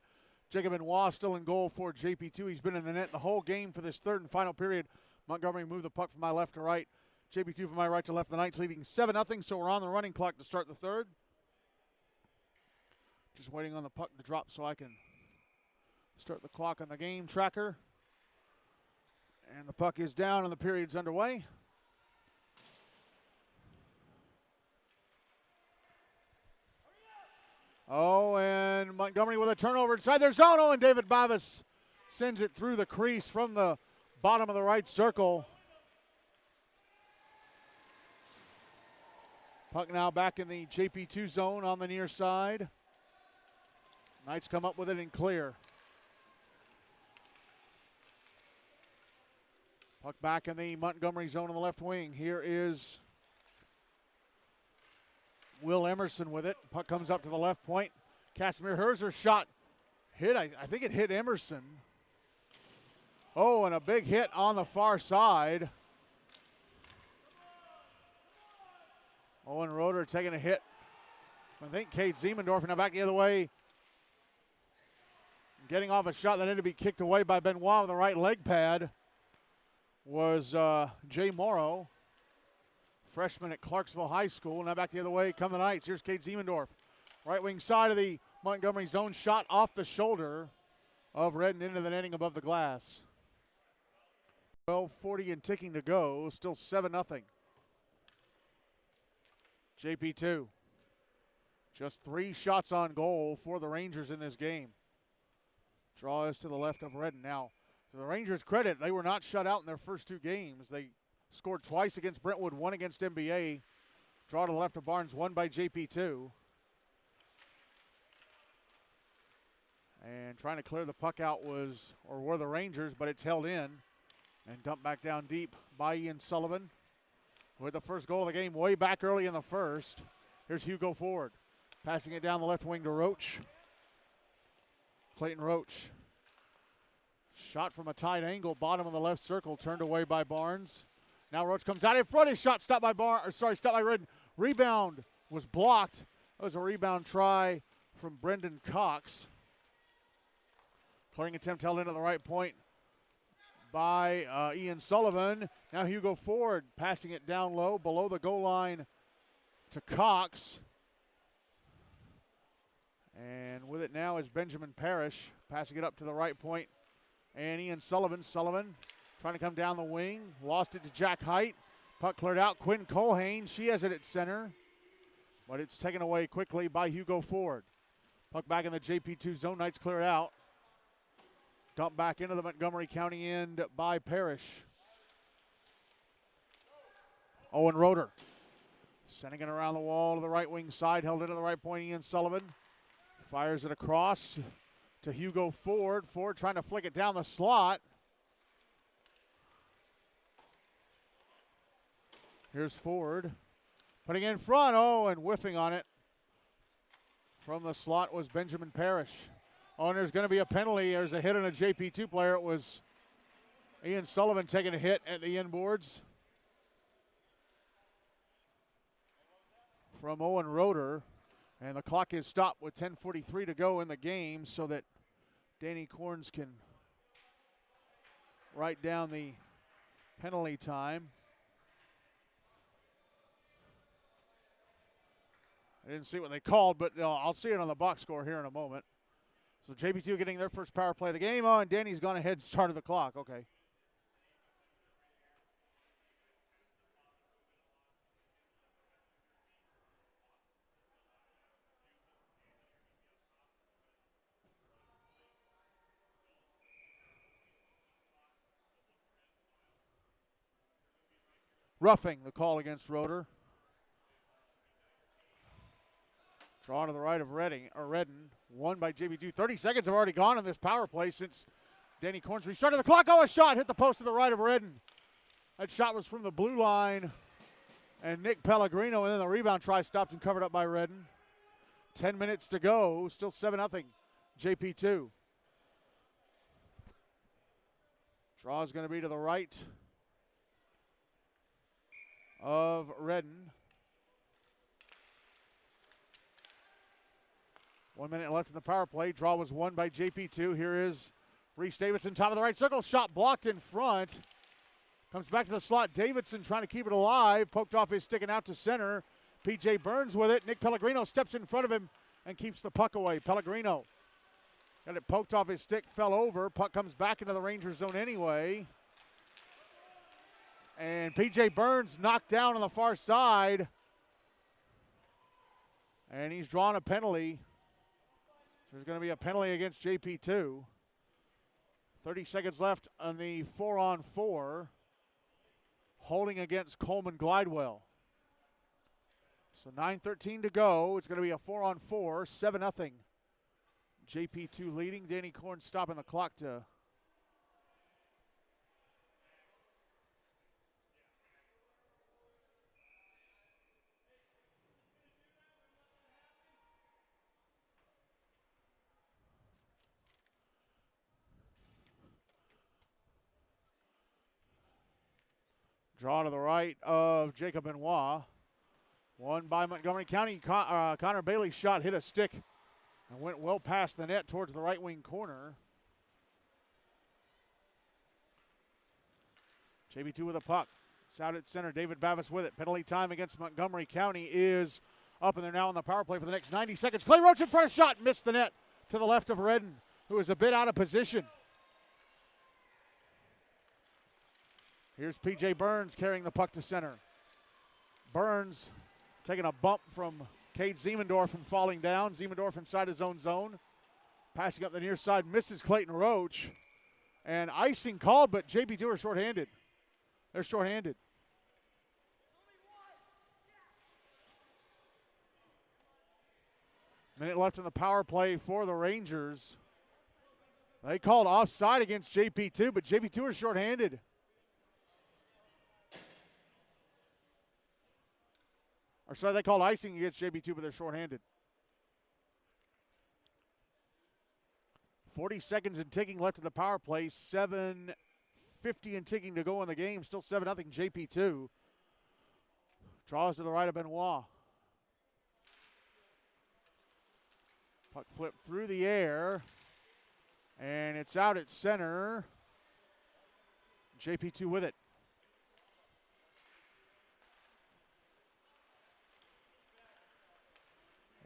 Jacob Benoit still in goal for JP2. He's been in the net the whole game for this third and final period. Montgomery moved the puck from my left to right. JP2 from my right to left. The Knights leading 7-0, so we're on the running clock to start the third. Just waiting on the puck to drop so I can start the clock on the game tracker. And the puck is down and the period's underway. Oh, and Montgomery with a turnover inside their zone. Oh, and David Bavis sends it through the crease from the bottom of the right circle. Puck now back in the JP2 zone on the near side. Knights come up with it and clear. Puck back in the Montgomery zone on the left wing. Here is Will Emerson with it. Puck comes up to the left point. Casimir Herzer shot hit. I think it hit Emerson. Oh, and a big hit on the far side. Owen Roeder taking a hit. I think Kate Ziemendorf now back the other way. Getting off a shot that had to be kicked away by Benoit with the right leg pad was Jay Morrow, freshman at Clarksville High School. Now back the other way come the Knights. Here's Kate Ziemendorf. Right wing side of the Montgomery zone, shot off the shoulder of Redden into the netting above the glass. 12:40 and ticking to go, still 7-0. JP2. Just 3 shots on goal for the Rangers in this game. Draw is to the left of Redden. Now, to the Rangers' credit, they were not shut out in their first 2 games. They scored twice against Brentwood, 1 against MBA. Draw to the left of Barnes, 1 by JP2. And trying to clear the puck out were the Rangers, but it's held in and dumped back down deep by Ian Sullivan. With the first goal of the game way back early in the first. Here's Hugo Ford, passing it down the left wing to Roach. Clayton Roach. Shot from a tight angle, bottom of the left circle, turned away by Barnes. Now Roach comes out in front. His shot stopped by stopped by Redden. Rebound was blocked. That was a rebound try from Brendan Cox. Clearing attempt held in at the right point by Ian Sullivan. Now Hugo Ford passing it down low below the goal line to Cox. And with it now is Benjamin Parrish passing it up to the right point. And Ian Sullivan. Sullivan trying to come down the wing. Lost it to Jack Height. Puck cleared out. Quinn Colhane. She has it at center. But it's taken away quickly by Hugo Ford. Puck back in the JP2 zone. Knights clear it out. Dumped back into the Montgomery County end by Parrish. Owen Roeder sending it around the wall to the right wing side. Held into the right point. Ian Sullivan fires it across to Hugo Ford. Ford trying to flick it down the slot. Here's Ford putting it in front. Oh, and whiffing on it from the slot was Benjamin Parrish. Oh, and there's going to be a penalty. There's a hit on a JP2 player. It was Ian Sullivan taking a hit at the inboards from Owen Roeder. And the clock is stopped with 10:43 to go in the game so that Danny Corns can write down the penalty time. I didn't see what they called, but I'll see it on the box score here in a moment. So JP2 getting their first power play of the game. Oh, and Danny's gone ahead and started the clock. Okay. Roughing the call against Roeder. Draw to the right of Redden. Won by JP2. 30 seconds have already gone in this power play since Danny Corns restarted the clock. Oh, a shot hit the post to the right of Redden. That shot was from the blue line. And Nick Pellegrino, and then the rebound try stopped and covered up by Redden. 10 minutes to go. Still 7-0. JP2. Draw is going to be to the right of Redden. 1 minute left in the power play. Draw was won by JP2. Here is Reese Davidson, top of the right circle. Shot blocked in front. Comes back to the slot. Davidson trying to keep it alive. Poked off his stick and out to center. P.J. Burns with it. Nick Pellegrino steps in front of him and keeps the puck away. Pellegrino got it poked off his stick, fell over. Puck comes back into the Ranger zone anyway. And P.J. Burns knocked down on the far side. And he's drawn a penalty. There's going to be a penalty against JP2. 30 seconds left on the 4-on-4. Holding against Coleman Glidewell. So 9:13 to go. It's going to be a 4-on-4, 7-0. JP2 leading. Danny Korn stopping the clock to draw to the right of Jacob Benoit. Won by Montgomery County. Connor Bailey's shot hit a stick and went well past the net towards the right wing corner. JP2 with a puck. It's out at center. David Bavis with it. Penalty time against Montgomery County is up, and they're now on the power play for the next 90 seconds. Clay Roach in front of shot. Missed the net to the left of Redden, who is a bit out of position. Here's P.J. Burns carrying the puck to center. Burns taking a bump from Cade Ziemendorf and falling down. Ziemendorf inside his own zone. Passing up the near side, misses Clayton Roach. And icing called, but JP2 are shorthanded. They're shorthanded. Minute left in the power play for the Rangers. They called offside against JP2, but JP2 are shorthanded. Or sorry, they called icing against JP2, but they're shorthanded. 40 seconds and ticking left in the power play. 7:50 and ticking to go in the game. Still 7-0 JP2. Draws to the right of Benoit. Puck flipped through the air. And it's out at center. JP2 with it.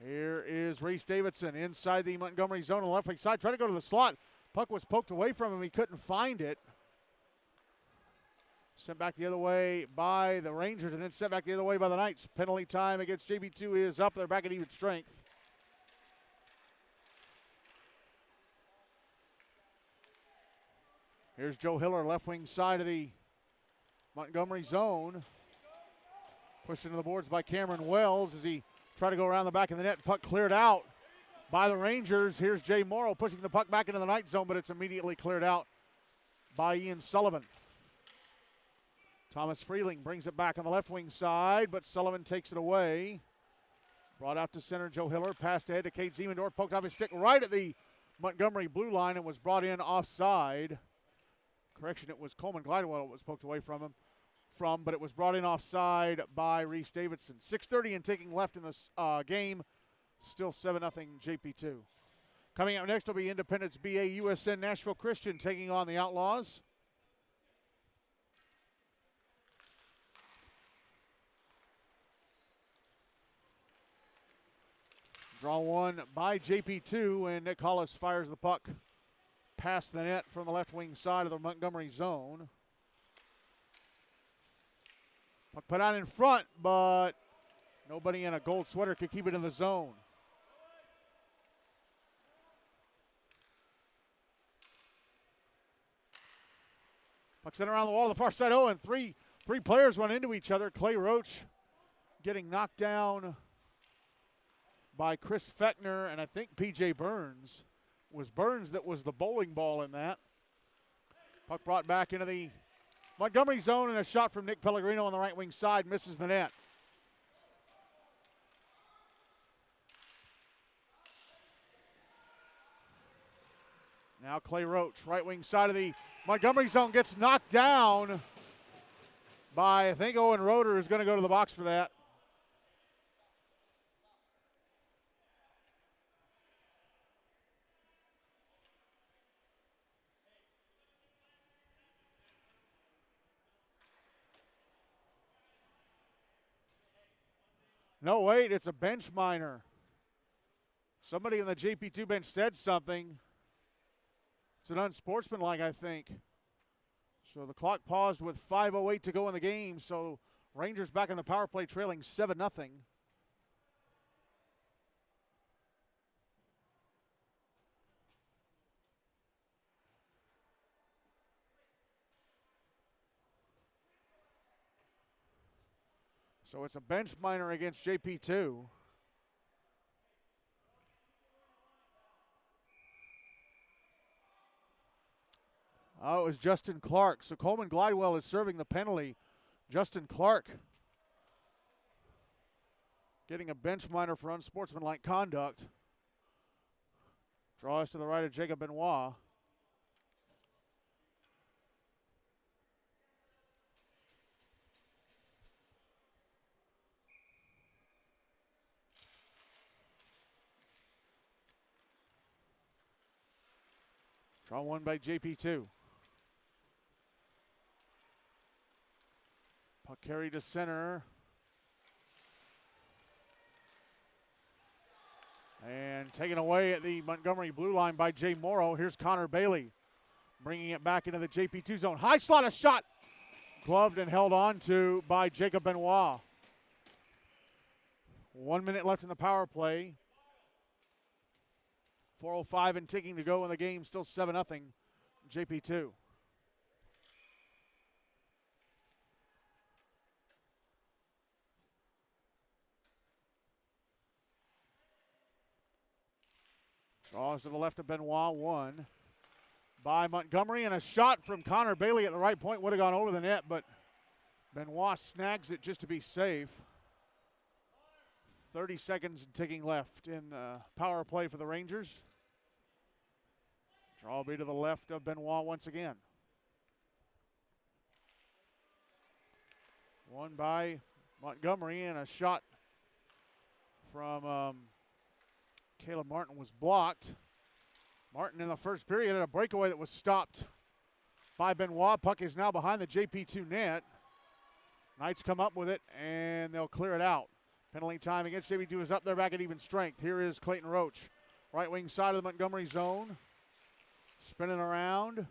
Here is Reese Davidson inside the Montgomery zone on the left wing side. Trying to go to the slot. Puck was poked away from him. He couldn't find it. Sent back the other way by the Rangers and then sent back the other way by the Knights. Penalty time against JP2 is up. They're back at even strength. Here's Joe Hiller, left wing side of the Montgomery zone. Pushed into the boards by Cameron Wells as he tried to go around the back of the net. Puck cleared out by the Rangers. Here's Jay Morrow pushing the puck back into the Knight zone, but it's immediately cleared out by Ian Sullivan. Thomas Freeling brings it back on the left wing side, but Sullivan takes it away. Brought out to center, Joe Hiller. Passed ahead to Cade Ziemendorf. Poked off his stick right at the Montgomery blue line and was brought in offside. Correction, it was Coleman Glidewell that was poked away from him. But it was brought in offside by Reese Davidson. 6:30 and ticking left in this game. Still 7-0 JP2. Coming up next will be Independence BA-USN Nashville Christian taking on the Outlaws. Draw one by JP2, and Nick Hollis fires the puck past the net from the left wing side of the Montgomery zone. Puck put out in front, but nobody in a gold sweater could keep it in the zone. Puck sent around the wall to the far side. Oh, and three players run into each other. Clay Roach getting knocked down by Chris Feckner, and I think P.J. Burns. It was Burns that was the bowling ball in that. Puck brought back into the Montgomery zone, and a shot from Nick Pellegrino on the right wing side misses the net. Now Clay Roach, right wing side of the Montgomery zone, gets knocked down by, I think Owen Roeder is going to go to the box for that. No, wait, it's a bench minor. Somebody on the JP2 bench said something. It's an unsportsmanlike, I think. So the clock paused with 5:08 to go in the game. So Rangers back in the power play trailing 7-0. So it's a bench minor against JP2. Oh, it was Justin Clark. So Coleman Glidewell is serving the penalty. Justin Clark getting a bench minor for unsportsmanlike conduct. Draws to the right of Jacob Benoit. Draw one by JP2. Puck carried to center. And taken away at the Montgomery blue line by Jay Morrow. Here's Connor Bailey bringing it back into the JP2 zone. High slot, a shot. Gloved and held on to by Jacob Benoit. 1 minute left in the power play. 4:05 and ticking to go in the game. Still 7-0 JP2. Draws to the left of Benoit, one by Montgomery, and a shot from Connor Bailey at the right point would have gone over the net, but Benoit snags it just to be safe. 30 seconds and ticking left in the power play for the Rangers. Draw will be to the left of Benoit once again. One by Montgomery, and a shot from Caleb Martin was blocked. Martin in the first period had a breakaway that was stopped by Benoit. Puck is now behind the JP2 net. Knights come up with it, and they'll clear it out. Penalty time against JP2 is up there back at even strength. Here is Clayton Roach. Right wing side of the Montgomery zone. Spinning around.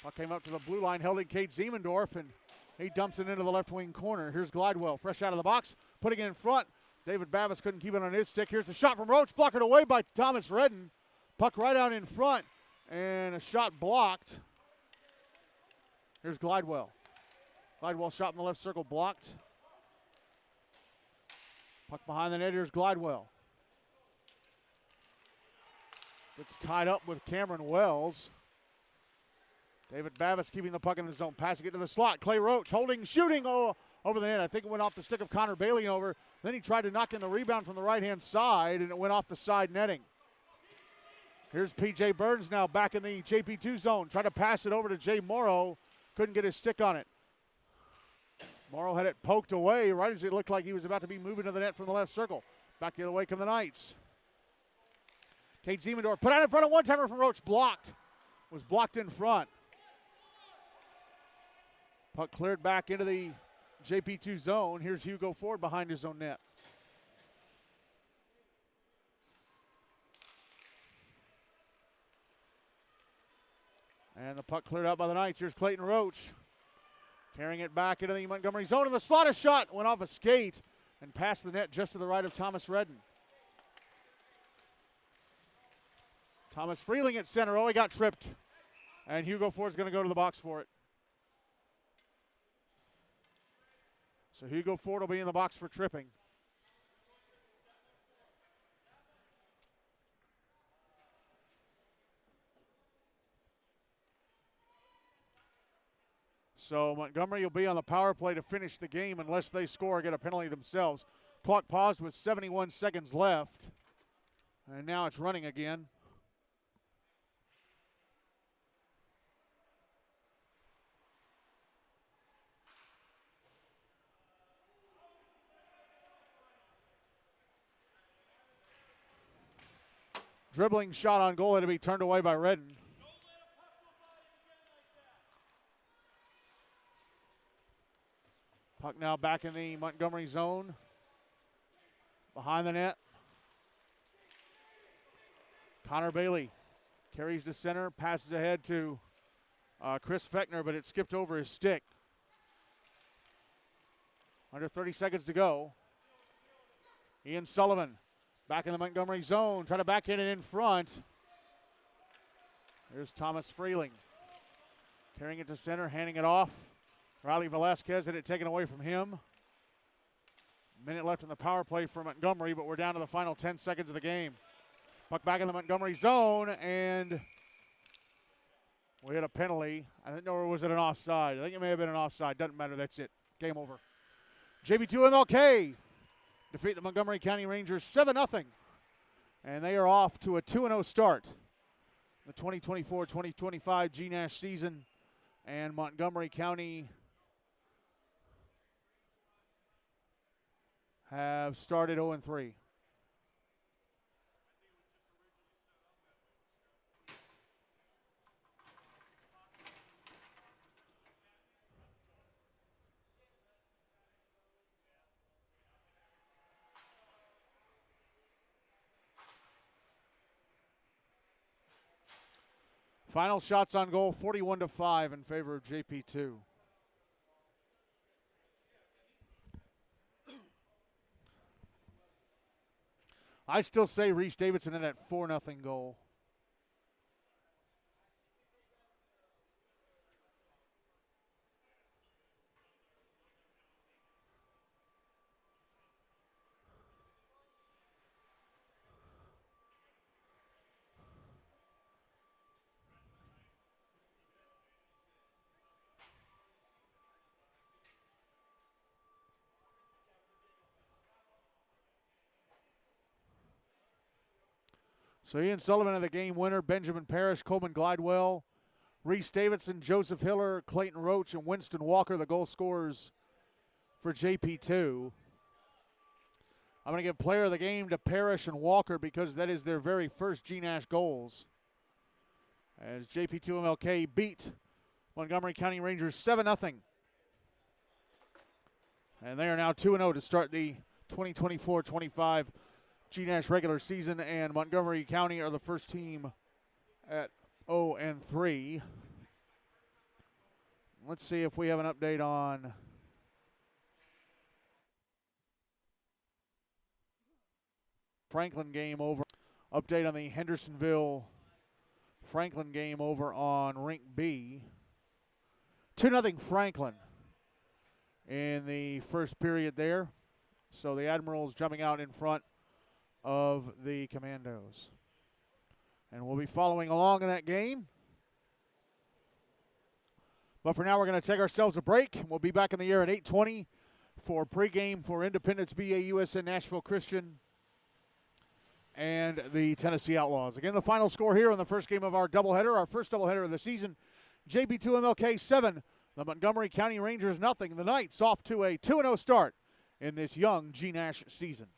Puck came up to the blue line, held in Cade Ziemendorf, and he dumps it into the left wing corner. Here's Glidewell, fresh out of the box, putting it in front. David Bavis couldn't keep it on his stick. Here's the shot from Roach, blocked away by Thomas Redden. Puck right out in front, and a shot blocked. Here's Glidewell. Glidewell shot in the left circle, blocked. Puck behind the net, here's Glidewell. Gets tied up with Cameron Wells. David Bavis keeping the puck in the zone, passing it to the slot. Clay Roach holding, shooting over the net. I think it went off the stick of Connor Bailey over. Then he tried to knock in the rebound from the right-hand side, and it went off the side netting. Here's P.J. Burns now back in the JP2 zone. Tried to pass it over to Jay Morrow. Couldn't get his stick on it. Morrow had it poked away right as it looked like he was about to be moving to the net from the left circle. Back the other way come the Knights. Cade Ziemendorf put out in front of one-timer from Roach. Blocked. Was blocked in front. Puck cleared back into the JP2 zone. Here's Hugo Ford behind his own net. And the puck cleared out by the Knights. Here's Clayton Roach. Carrying it back into the Montgomery zone. And the slot, a shot went off a skate and past the net just to the right of Thomas Redden. Thomas Freeling at center. Oh, he got tripped. And Hugo Ford's going to go to the box for it. So Hugo Ford will be in the box for tripping. So Montgomery will be on the power play to finish the game unless they score or get a penalty themselves. Clock paused with 71 seconds left. And now it's running again. Dribbling shot on goal to be turned away by Redden. Puck Puck now back in the Montgomery zone. Behind the net. Connor Bailey carries to center, passes ahead to Chris Fechner, but it skipped over his stick. Under 30 seconds to go. Ian Sullivan back in the Montgomery zone, trying to back in and in front. Here's Thomas Freeling. Carrying it to center, handing it off. Riley Velasquez had it taken away from him. Minute left in the power play for Montgomery, but we're down to the final 10 seconds of the game. Puck back in the Montgomery zone, and we had a penalty. I didn't know, or was it an offside? I think it may have been an offside. Doesn't matter. That's it. Game over. JPII-MLK defeat the Montgomery County Rangers 7-0, and they are off to a 2-0 start. The 2024-2025 GNASH season, and Montgomery County have started 0-3. Final shots on goal, 41-5 in favor of JP2. I still say Reese Davidson in that 4-0 goal. So Ian Sullivan of the game winner, Benjamin Parrish, Coleman Glidewell, Reese Davidson, Joseph Hiller, Clayton Roach, and Winston Walker, the goal scorers for JP2. I'm going to give player of the game to Parrish and Walker because that is their very first GNASH goals. As JPII-MLK beat Montgomery County Rangers 7-0. And they are now 2-0 to start the 2024-25 GNASH regular season, and Montgomery County are the first team at 0-3. Let's see if we have an update on Franklin game over. Update on the Hendersonville Franklin game over on Rink B. 2-0 Franklin in the first period there. So the Admirals jumping out in front of the Commandos. And we'll be following along in that game. But for now, we're going to take ourselves a break. We'll be back in the air at 8:20 for pregame for Independence BAUSN Nashville Christian and the Tennessee Outlaws. Again, the final score here in the first game of our doubleheader, our first doubleheader of the season. JPII-MLK 7, the Montgomery County Rangers 0. The Knights off to a 2-0 start in this young GNASH season.